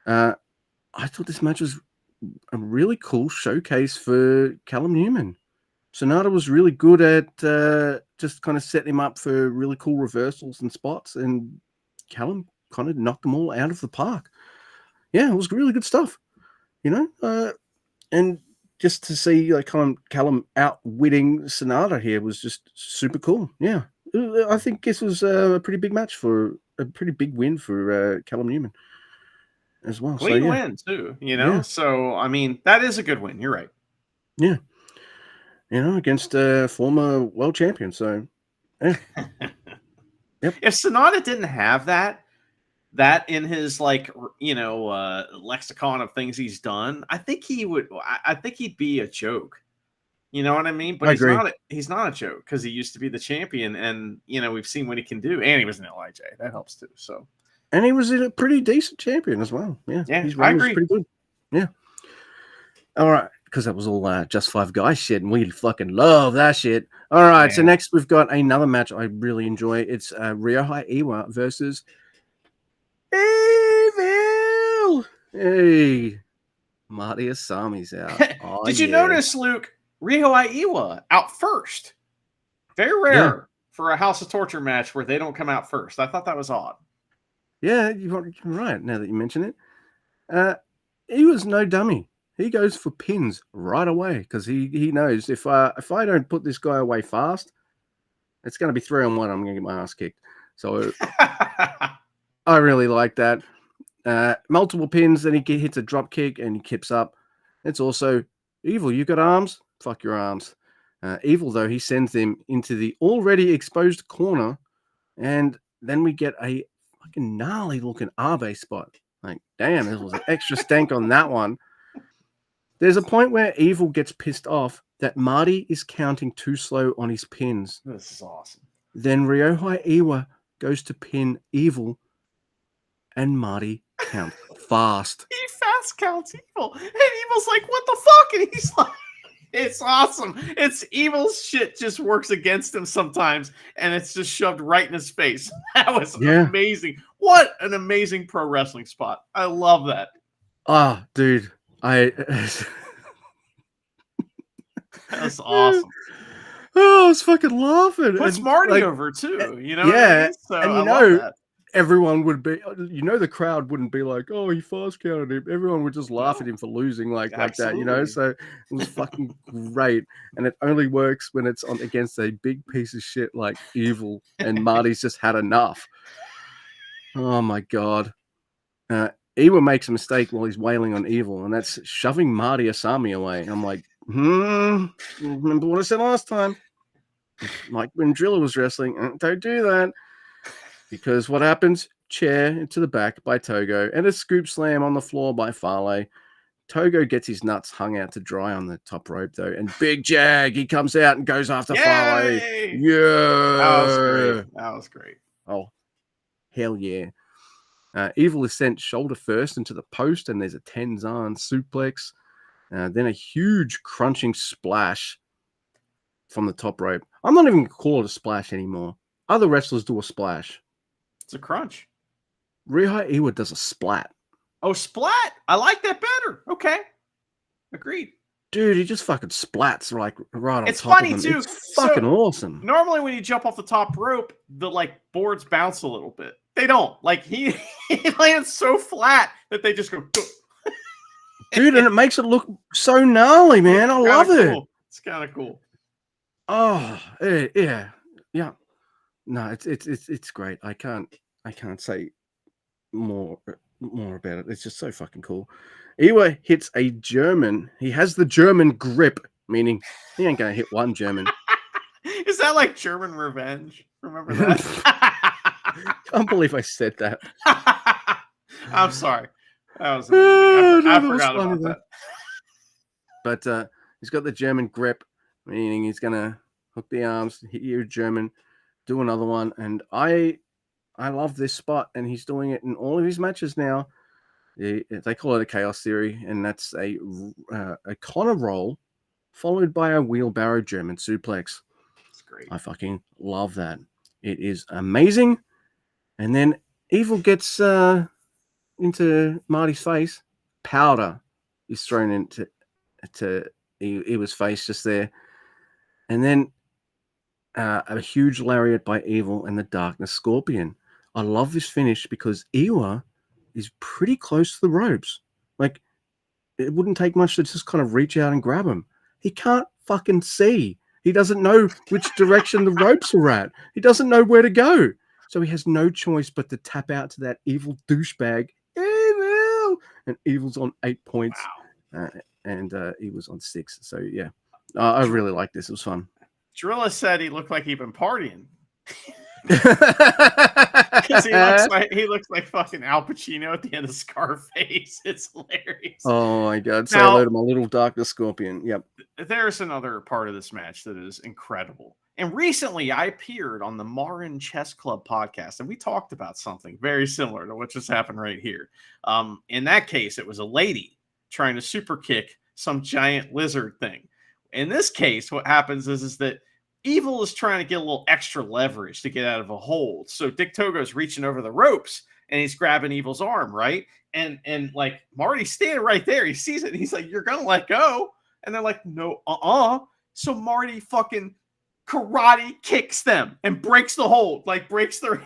I thought this match was a really cool showcase for Callum Newman. Sonata was really good at just kind of setting him up for really cool reversals and spots, and Callum kind of knocked them all out of the park. Yeah, it was really good stuff. And just to see Callum outwitting Sonata here was just super cool. Yeah, I think this was a pretty big match a pretty big win for Callum Newman as well. Clean win too, Yeah. So I mean, that is a good win. You're right. Yeah, against a former world champion. So, yeah. Yep. If Sonata didn't have that in his lexicon of things he's done, I think he'd be a joke. You know what I mean? But he's not a joke because he used to be the champion, and we've seen what he can do, and he was an LIJ. That helps too. So, and he was a pretty decent champion as well. Yeah, I agree. Pretty good. Yeah. All right, because that was all Just 5 Guys shit, and we fucking love that shit. All right, so next we've got another match I really enjoy. It's Ryohei Iwa versus Evil. Hey, Marty Asami's out. Did you notice, Luke? Ryohei Iwa out first. Very rare for a House of Torture match where they don't come out first. I thought that was odd. Yeah, you're right. Now that you mention it, he was no dummy. He goes for pins right away because he knows if I don't put this guy away fast, it's going to be 3-on-1. I'm going to get my ass kicked. So I really like that. Multiple pins, then he hits a drop kick and he kips up. It's also Evil. You got arms? Fuck your arms. Evil, though, he sends them into the already exposed corner, and then we get a fucking gnarly looking Abe spot. Like, damn, there was an extra stank on that one. There's a point where Evil gets pissed off that Marty is counting too slow on his pins. This is awesome. Then Ryohei Iwa goes to pin Evil, and Marty counts fast. He fast counts Evil, and Evil's like, "What the fuck?" And he's like, "It's awesome. It's Evil's shit just works against him sometimes, and it's just shoved right in his face." That was amazing. What an amazing pro wrestling spot. I love that. Ah, dude. That's awesome. I was fucking laughing. Puts Marty over too, Yeah, So and everyone would be, the crowd wouldn't be like, "Oh, he fast counted him." Everyone would just laugh at him for losing like that, So it was fucking great, and it only works when it's on against a big piece of shit like Evil, and Marty's just had enough. Oh my god. Iwa makes a mistake while he's wailing on Evil, and that's shoving Marty Asami away. I'm like, remember what I said last time? Like when Driller was wrestling, don't do that. Because what happens? Chair into the back by Togo and a scoop slam on the floor by Farley. Togo gets his nuts hung out to dry on the top rope, though. And Big Jag, he comes out and goes after Farley. Yay! Yeah. That was great. That was great. Oh, hell yeah. Evil is sent shoulder first into the post, and there's a Tenzan suplex. Then a huge crunching splash from the top rope. I'm not even going to call it a splash anymore. Other wrestlers do a splash. It's a crunch. Rihai Iwa does a splat. Oh, splat! I like that better. Okay. Agreed. Dude, he just fucking splats like right on It's top funny of him. too. It's fucking awesome. Normally when you jump off the top rope, the like boards bounce a little bit. They don't. Like he lands so flat that they just go dude, and it makes it look so gnarly, man. I love it. It's kind of cool. Oh, yeah. No, it's great. I can't say more about it. It's just so fucking cool. Iwa hits a German. He has the German grip, meaning he ain't gonna hit one German. Is that like German revenge? Remember that? Can't believe I said that. I'm sorry. That was I forgot about that. But he's got the German grip, meaning he's gonna hook the arms, hit you German, do another one, and I love this spot, and he's doing it in all of his matches now. They call it a chaos theory, and that's a Connor roll followed by a wheelbarrow German suplex. That's great. I fucking love that. It is amazing. And then Evil gets into Marty's face. Powder is thrown into Eva's face just there. And then a huge lariat by Evil and the Darkness Scorpion. I love this finish because Iwa is pretty close to the ropes. Like, it wouldn't take much to just kind of reach out and grab him. He can't fucking see. He doesn't know which direction the ropes are at. He doesn't know where to go. So he has no choice but to tap out to that evil douchebag. Evil! And Evil's on 8 points. Wow. And Evil's on 6. So, yeah. I really like this. It was fun. Drilla said he looked like he'd been partying. Because he looks like fucking Al Pacino at the end of Scarface. It's hilarious. Oh my god! Say hello to my little Darkness Scorpion. Yep. There's another part of this match that is incredible. And recently, I appeared on the Marin Chess Club podcast, and we talked about something very similar to what just happened right here. In that case, it was a lady trying to super kick some giant lizard thing. In this case, what happens is that Evil is trying to get a little extra leverage to get out of a hold. So Dick Togo's reaching over the ropes and he's grabbing Evil's arm, right? And like Marty's standing right there. He sees it and he's like, "You're gonna let go." And they're like, "No, So Marty fucking karate kicks them and breaks the hold, like breaks their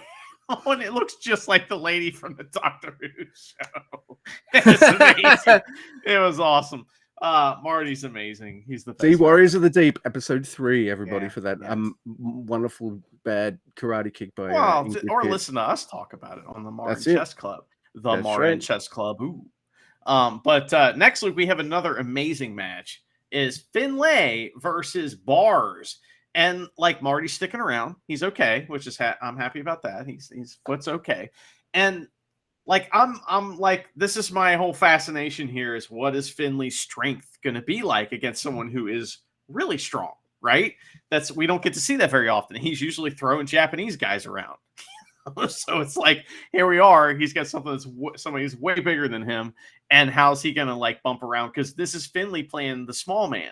and it looks just like the lady from the Doctor Who show. It's amazing. It was awesome. Marty's amazing. He's the best. See, Warriors of the Deep, episode 3, everybody, for that wonderful bad karate kick by. Or listen to us talk about it on the Marin Chess Club. Chess Club. Ooh. But next week we have another amazing match. Is Finlay versus Bars. And like Marty's sticking around. He's okay, which is I'm happy about that. He's foot's okay. And like I'm like, this is my whole fascination here is what is Finley's strength going to be like against someone who is really strong, right? We don't get to see that very often. He's usually throwing Japanese guys around. So it's like, here we are. He's got somebody who's way bigger than him. And how's he going to like bump around? Because this is Finley playing the small man,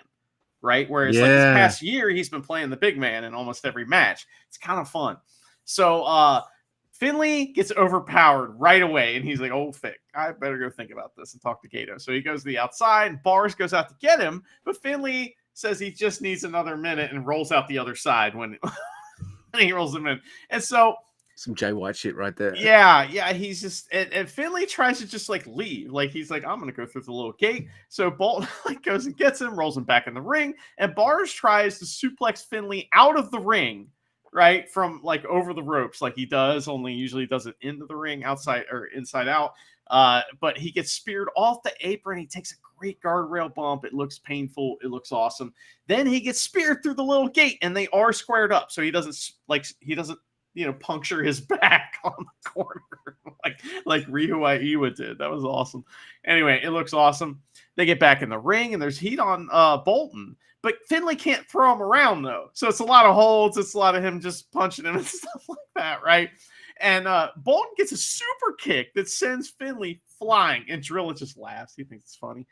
right? Whereas like this past year, he's been playing the big man in almost every match. It's kind of fun. So, Finley gets overpowered right away, and he's like, "Oh, Fick, I better go think about this and talk to Gato." So he goes to the outside, and Bars goes out to get him, but Finley says he just needs another minute and rolls out the other side when he rolls him in. And so some Jay White shit right there. Yeah, he's just and Finley tries to just like leave. Like he's like, "I'm gonna go through the little gate." So Bolt like goes and gets him, rolls him back in the ring, and Bars tries to suplex Finley out of the ring. Right from like over the ropes, like he does, only usually does it into the ring, outside or inside out. But he gets speared off the apron. He takes a great guardrail bump. It looks painful. It looks awesome. Then he gets speared through the little gate, and they are squared up, so he doesn't puncture his back on the corner like Ryu Aiwa did. That was awesome. Anyway, it looks awesome. They get back in the ring, and there's heat on Bolton. But Finlay can't throw him around, though. So it's a lot of holds. It's a lot of him just punching him and stuff like that, right? And Bolton gets a super kick that sends Finlay flying. And Drilla just laughs. He thinks it's funny.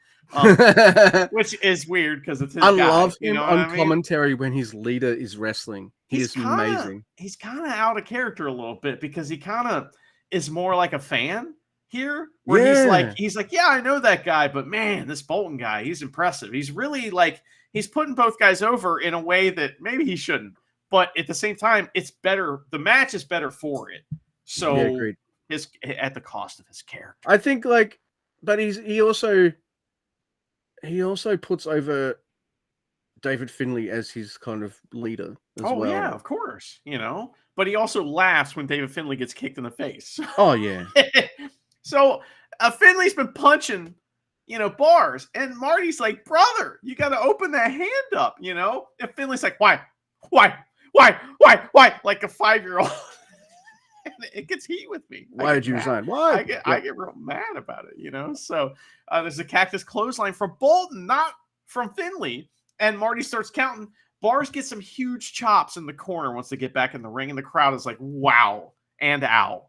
Which is weird because it's his guy. I love him on commentary when his leader is wrestling. He's amazing. He's kind of out of character a little bit because he kind of is more like a fan here, where he's like, yeah, I know that guy, but man, this Bolton guy, he's impressive. He's really he's putting both guys over in a way that maybe he shouldn't, but at the same time, it's better. The match is better for it. So at the cost of his character, I think but he also puts over David Finlay as his kind of leader as well. Oh yeah, of course, but he also laughs when David Finlay gets kicked in the face. Oh yeah. So Finlay's been punching, bars, and Marty's like, brother, you got to open that hand up, And Finlay's like, why, like a 5-year-old. It gets heat with me. Why did you resign? Why? I get real mad about it, So there's a cactus clothesline from Bolton, not from Finlay, and Marty starts counting. Bars get some huge chops in the corner once they get back in the ring, and the crowd is like, wow and ow,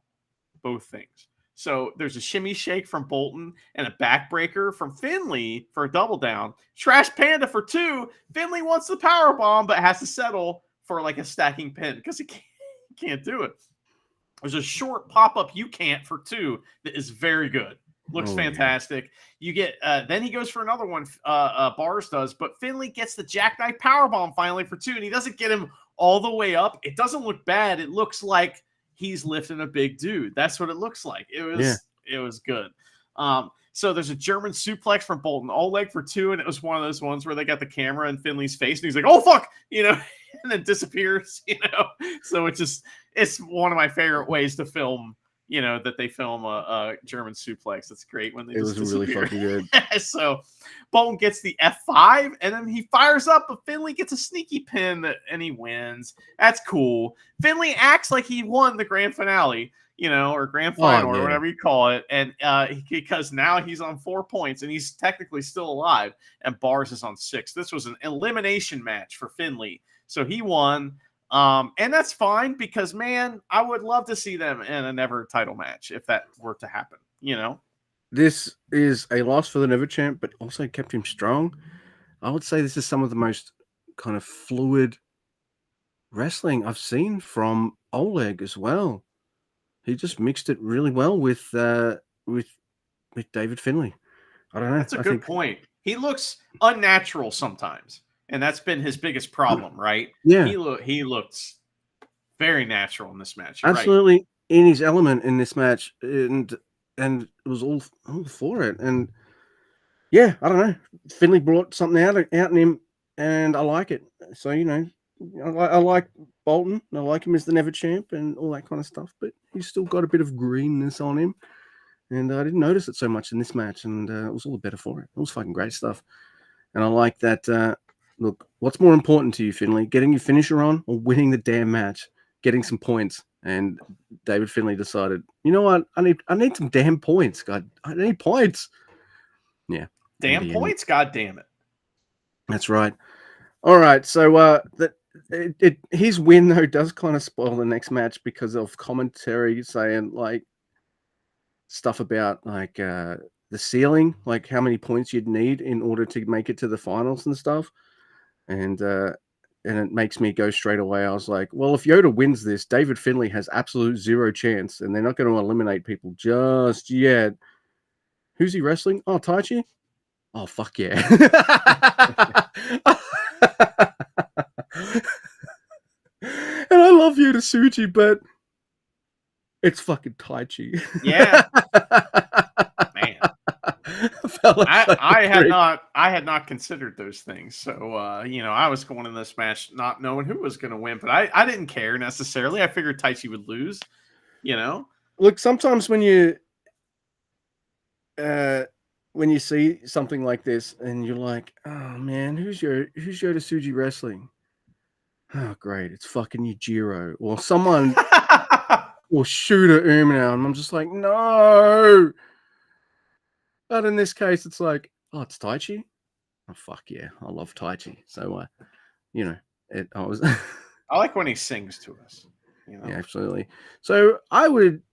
both things. So there's a shimmy shake from Bolton and a backbreaker from Finlay for a double down. Trash Panda for 2. Finlay wants the power bomb, but has to settle for a stacking pin because he can't do it. There's a short pop-up you can't for 2 that is very good. Looks fantastic. Yeah. You get then he goes for another one. Bars does, but Finlay gets the jackknife powerbomb finally for 2, and he doesn't get him all the way up. It doesn't look bad. It looks like he's lifting a big dude. That's what it looks like. It was good. So there's a German suplex from Bolton, all leg for 2, and it was one of those ones where they got the camera in Finlay's face, and he's like, "Oh fuck," and then disappears. So it's one of my favorite ways to film. That they film a German suplex. That's great when they just disappear. Really fucking good. So Bolton gets the F5, and then he fires up, but Finlay gets a sneaky pin, and he wins. That's cool. Finlay acts like he won the grand finale, or grand final, or whatever you call it, and because now he's on 4 points, and he's technically still alive, and Bars is on 6. This was an elimination match for Finlay, so he won. And that's fine because, man, I would love to see them in a never title match if that were to happen, This is a loss for the never champ, but also kept him strong. I would say this is some of the most kind of fluid wrestling I've seen from Oleg as well. He just mixed it really well with David Finlay. I don't know. That's a good point. He looks unnatural sometimes. And that's been his biggest problem, right? Yeah. He looks very natural in this match. Absolutely right. In his element in this match, and it was all for it. And yeah, I don't know. Finlay brought something out in him, and I like it. So I like Bolton. I like him as the never champ and all that kind of stuff. But he's still got a bit of greenness on him, and I didn't notice it so much in this match. And it was all the better for it. It was fucking great stuff, and I like that. Look, what's more important to you, Finlay? Getting your finisher on or winning the damn match? Getting some points. And David Finlay decided, you know what? I need some damn points. God, I need points. Yeah. Damn points? God damn it. That's right. All right. So his win, though, does kind of spoil the next match because of commentary saying, stuff about, the ceiling, how many points you'd need in order to make it to the finals and stuff. And it makes me go straight away. I was like, well, if Yoda wins this, David Finlay has absolute 0 chance, and they're not going to eliminate people just yet. Who's he wrestling? Oh, Taichi? Oh, fuck yeah. And I love Yoda Suji, but it's fucking Taichi. Yeah. Man. I had not considered those things. So I was going in this match not knowing who was going to win, but I didn't care necessarily. I figured Taichi would lose. Look, sometimes when when you see something like this and you're like, oh man, who's Yoda Suji wrestling? Oh great, it's fucking Yujiro or someone or Shooter Umino, and I'm just like, no. But in this case, it's like, oh, it's Taichi. Oh fuck yeah, I love Taichi. So you know, I was I like when he sings to us. You know? yeah, absolutely. So I would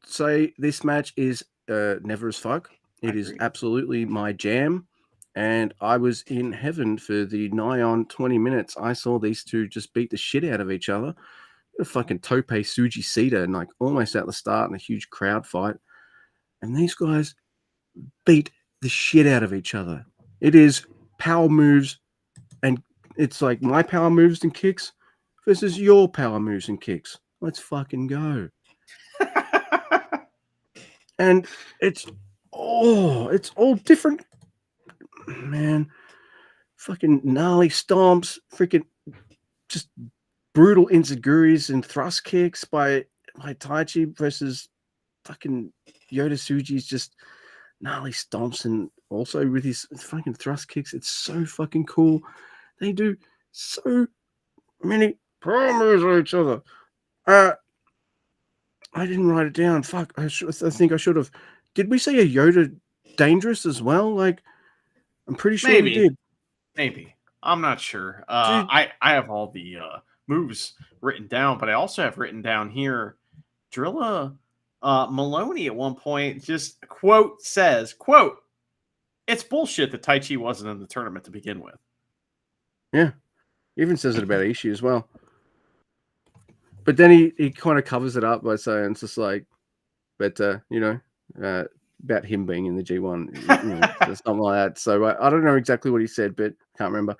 say this match is never as fuck. It is absolutely my jam. And I was in heaven for the nigh on 20 minutes. I saw these two just beat the shit out of each other. A fucking Tope Suji Sita and like almost at the start in a huge crowd fight. And these guys beat the shit out of each other. It is power moves, and it's like my power moves and kicks versus your power moves and kicks. Let's fucking go. And it's all different, man. Fucking gnarly stomps, freaking just brutal enziguris and thrust kicks by Taichi versus fucking Yoda Suji's just gnarly stomps, and also with his fucking thrust kicks. It's so fucking cool. They do so many power moves on each other. I didn't write it down. Fuck. I think I should have. Did we say a Yoda dangerous as well? Like, I'm pretty sure we did. Maybe. I'm not sure. Dude. I have all the moves written down, but I also have written down here Drilla Maloney at one point just quote says, quote, it's bullshit that Tai Chi wasn't in the tournament to begin with. Yeah. He even says it about Ishii as well. But then he kind of covers it up by saying it's just like, but about him being in the G1, something like that. So I don't know exactly what he said, but can't remember.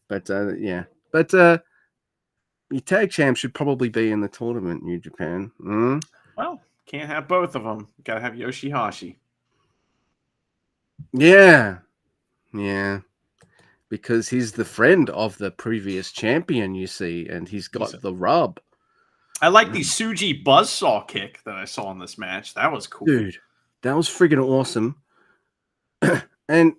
But yeah, but your tag champ should probably be in the tournament, New Japan. Well, can't have both of them. Got to have Yoshihashi. Yeah, because he's the friend of the previous champion, you see, and he's got the rub. I like the Suji buzzsaw kick that I saw in this match. That was cool. Dude, that was friggin' awesome. And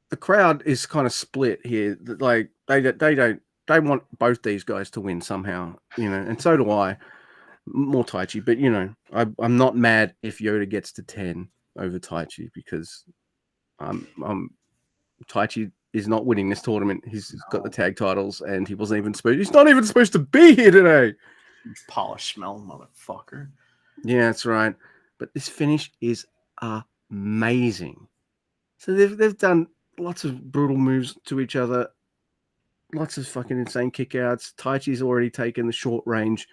the crowd is kind of split here. Like they want both these guys to win somehow, and so do I. More Taichi, but I'm not mad if Yoda gets to 10 over Taichi, because Taichi is not winning this tournament. He's got the tag titles, and he's not even supposed to be here today. Polish smell, motherfucker. Yeah, that's right. But this finish is amazing. So they've done lots of brutal moves to each other, lots of fucking insane kickouts. Taichi's already taken the short range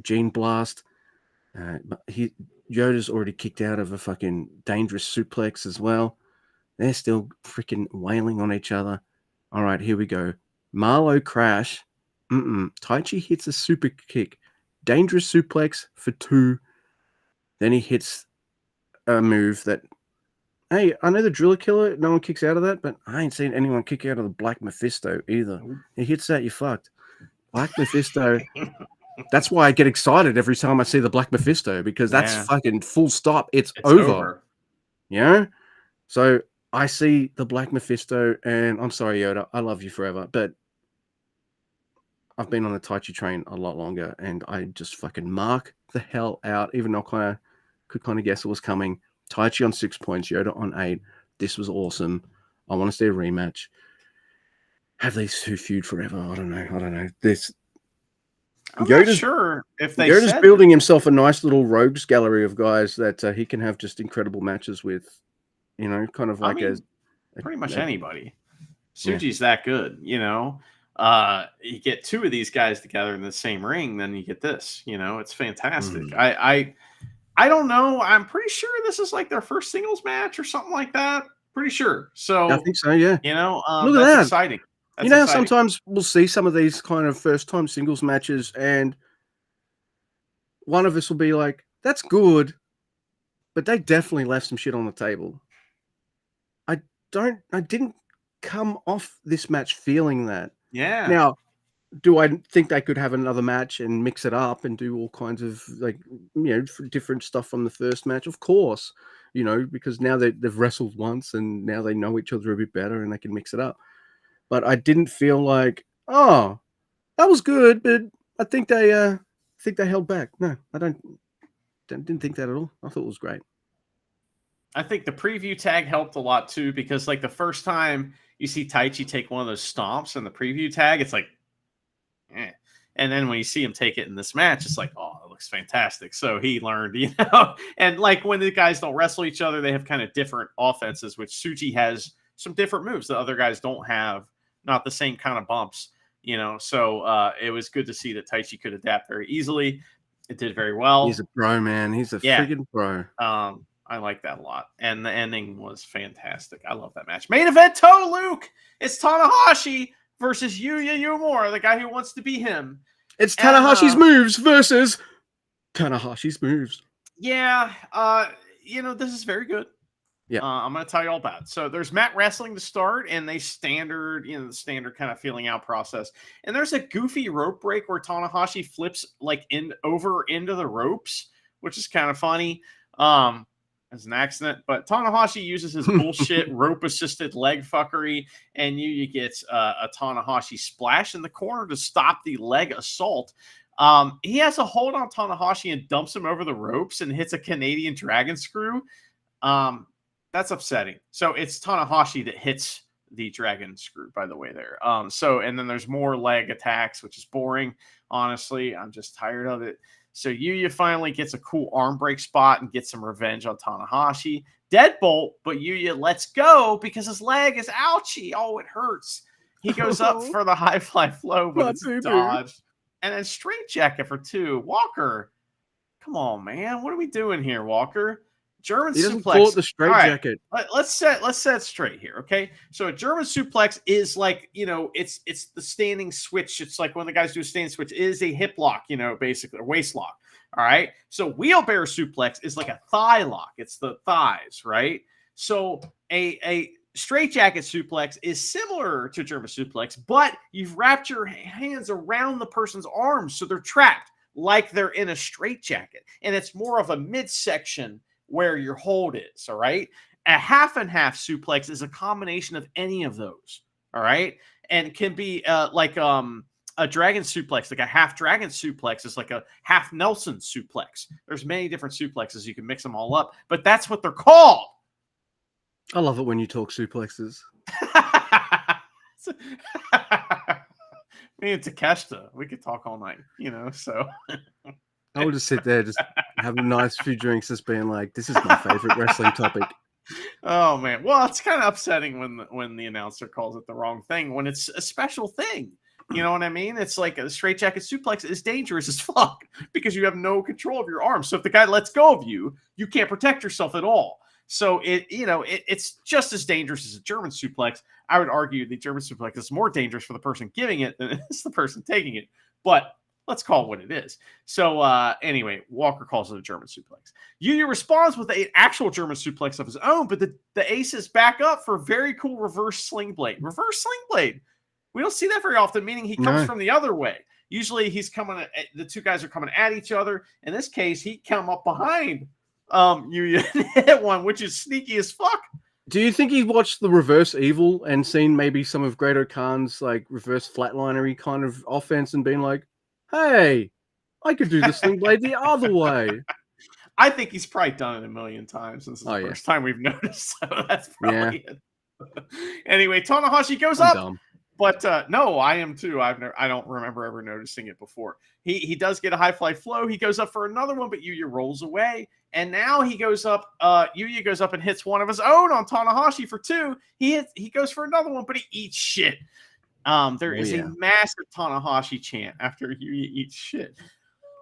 Gene Blast. Yoda's already kicked out of a fucking dangerous suplex as well. They're still freaking wailing on each other. All right, here we go. Marlow crash. Taichi hits a super kick. Dangerous suplex for 2. Then he hits a move that, hey, I know the Driller Killer, no one kicks out of that, but I ain't seen anyone kick out of the Black Mephisto either. He hits that, you fucked. Black Mephisto. That's why I get excited every time I see the Black Mephisto, because that's fucking full stop. It's over. So I see the Black Mephisto, and I'm sorry, Yoda, I love you forever, but I've been on the Taichi train a lot longer, and I just fucking mark the hell out, even though I could kind of guess it was coming. Taichi on 6 points, Yoda on 8. This was awesome. I want to see a rematch. Have these two feud forever? I don't know. I'm not sure if they Yoda's building himself a nice little rogues gallery of guys that he can have just incredible matches with, kind of like pretty much anybody. Suji's that good, You get 2 of these guys together in the same ring, then you get this. It's fantastic. I don't know. I'm pretty sure this is like their first singles match or something like that. Pretty sure. So I think so. Yeah. Look at that. Exciting. That's sometimes we'll see some of these kind of first-time singles matches, and one of us will be like, "That's good," but they definitely left some shit on the table. I didn't come off this match feeling that. Yeah. Now, do I think they could have another match and mix it up and do all kinds of different stuff from the first match? Of course, because now they've wrestled once and now they know each other a bit better and they can mix it up. But I didn't feel like, oh, that was good, but I think they held back. No, I didn't think that at all. I thought it was great. I think the preview tag helped a lot too, because like the first time you see Taichi take one of those stomps in the preview tag, it's like, eh. And then when you see him take it in this match, it's like, oh, it looks fantastic. So he learned, and like when the guys don't wrestle each other, they have kind of different offenses, which Tsuji has some different moves that other guys don't have, not the same kind of bumps, So it was good to see that Taichi could adapt very easily. It did very well. He's a pro, man. He's a friggin' pro. I like that a lot. And the ending was fantastic. I love that match. Main event, Toe Luke. It's Tanahashi versus Yuya Uemura, the guy who wants to be him. It's Tanahashi's moves versus Tanahashi's moves. Yeah. This is very good. Yeah. I'm going to tell you all about it. So there's mat wrestling to start, and the standard kind of feeling out process. And there's a goofy rope break where Tanahashi flips like over into the ropes, which is kind of funny. As an accident, but Tanahashi uses his bullshit rope-assisted leg fuckery, and Yuya gets a Tanahashi splash in the corner to stop the leg assault. He has a hold on Tanahashi and dumps him over the ropes and hits a Canadian dragon screw. That's upsetting. So it's Tanahashi that hits the dragon screw, by the way, there. And then there's more leg attacks, which is boring. Honestly, I'm just tired of it. So Yuya finally gets a cool arm break spot and gets some revenge on Tanahashi. Deadbolt, but Yuya lets go because his leg is ouchy. Oh, it hurts. He goes up for the high fly flow, but it's dodged. And then straight jacket for 2. Walker, come on, man. What are we doing here, Walker? German he doesn't suplex. Call it the straight jacket. Let's set straight here, okay? So a German suplex is like, it's the standing switch. It's like when the guys do a standing switch, it is a hip lock, basically, a waist lock. All right. So wheelbarrow suplex is like a thigh lock. It's the thighs, right? So a straight jacket suplex is similar to German suplex, but you've wrapped your hands around the person's arms, so they're trapped like they're in a straight jacket, and it's more of a midsection where your hold is, all right? A half and half suplex is a combination of any of those, all right? And can be like a dragon suplex, like a half dragon suplex is like a half Nelson suplex. There's many different suplexes. You can mix them all up, but that's what they're called. I love it when you talk suplexes. Me and Takeshita, we could talk all night, so... I will just sit there, just have a nice few drinks, just being like, this is my favorite wrestling topic. Oh, man. Well, it's kind of upsetting when the announcer calls it the wrong thing, when it's a special thing. You know what I mean? It's like a straight jacket suplex is dangerous as fuck because you have no control of your arm. So if the guy lets go of you, you can't protect yourself at all. So it's just as dangerous as a German suplex. I would argue the German suplex is more dangerous for the person giving it than it's the person taking it. But let's call it what it is. So anyway, Walker calls it a German suplex. Yuya responds with an actual German suplex of his own, but the aces back up for a very cool reverse sling blade. Reverse sling blade. We don't see that very often, meaning he comes from the other way. Usually he's coming, the two guys are coming at each other. In this case, he come up behind Yuya and hit one, which is sneaky as fuck. Do you think he watched the Reverse Evil and seen maybe some of Great Khan's like reverse flatlinery kind of offense and been like, hey, I could do this sling blade the other way? I think he's probably done it a million times. This is the first time we've noticed. So that's probably it. Anyway, Tanahashi goes up. Dumb. But no, I am too. I don't remember ever noticing it before. He does get a high fly flow. He goes up for another one, but Yuya rolls away. And now he goes up. Yuya goes up and hits one of his own on Tanahashi for 2. He goes for another one, but he eats shit. There is a massive Tanahashi chant after Yuya eats shit,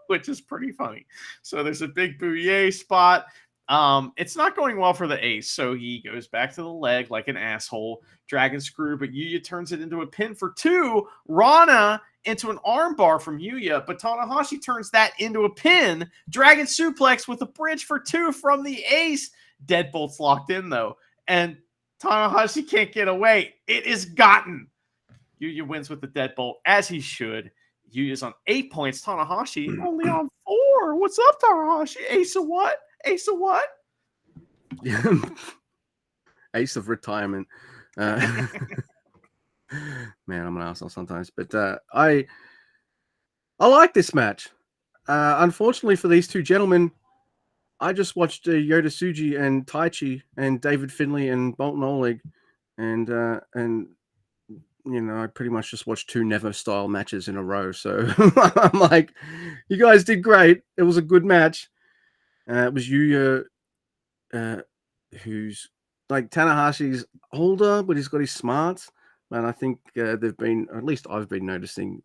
which is pretty funny. So there's a big bouye spot. It's not going well for the ace, so he goes back to the leg like an asshole. Dragon screw, but Yuya turns it into a pin for 2. Rana into an armbar from Yuya, but Tanahashi turns that into a pin. Dragon suplex with a bridge for 2 from the ace. Deadbolt's locked in though, and Tanahashi can't get away. It is gotten. Yuya wins with the deadbolt as he should. Yuya's on 8 points. Tanahashi only on 4. What's up, Tanahashi? Ace of what? Ace of what? Ace of retirement. Man, I'm an asshole sometimes, but I like this match. Unfortunately for these two gentlemen, I just watched Yota Tsuji and Taichi and David Finlay and Bolton Oleg, and I pretty much just watched two Never style matches in a row. So I'm like, you guys did great. It was a good match. It was Yuya, who's like Tanahashi's older, but he's got his smarts. And I think they've been, or at least I've been noticing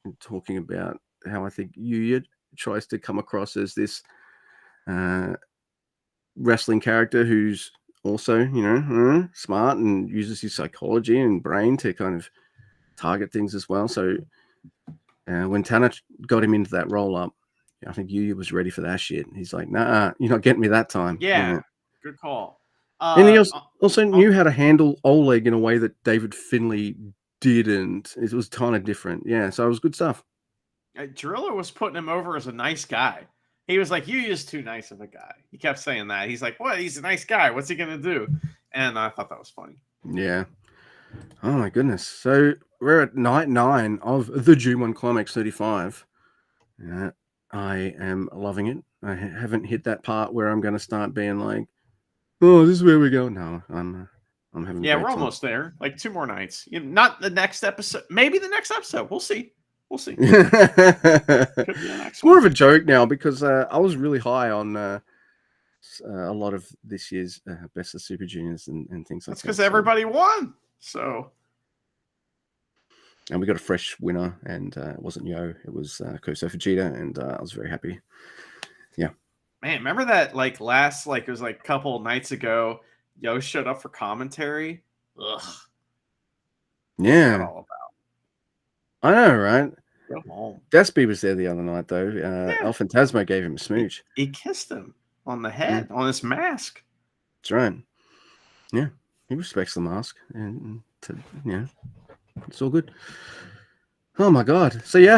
and talking about how I think Yuya tries to come across as this wrestling character who's also, smart and uses his psychology and brain to kind of target things as well. So when Tanner got him into that roll up, I think Yuya was ready for that shit. He's like, nah, you're not getting me that time. Yeah, good call. And he also knew how to handle Oleg in a way that David Finlay didn't. It was kind of different. Yeah, so it was good stuff. Driller was putting him over as a nice guy. He was like, "You just too nice of a guy." He kept saying that. He's like, "What? He's a nice guy. What's he gonna do?" And I thought that was funny. Yeah. Oh my goodness. So we're at night 9 of the G1 Climax 35. I am loving it. I haven't hit that part where I'm going to start being like, "Oh, this is where we go." No, I'm having. Yeah, we're almost there. Like 2 more nights. Not the next episode. Maybe the next episode. We'll see. We'll see. Could be the next more one. of a joke now because I was really high on a lot of this year's Best of Super Juniors and things like that. That's because everybody won. So. And we got a fresh winner, and it wasn't Yo, it was Koso Fujita, and I was very happy. Yeah. Man, remember that it was a couple nights ago, Yo showed up for commentary? Ugh. Yeah. All about. I know, right? Go home. Despy was there the other night, though. El Fantasma gave him a smooch. He kissed him on the head, on his mask. That's right. Yeah. He respects the mask. And it's all good. Oh, my God. So, yeah.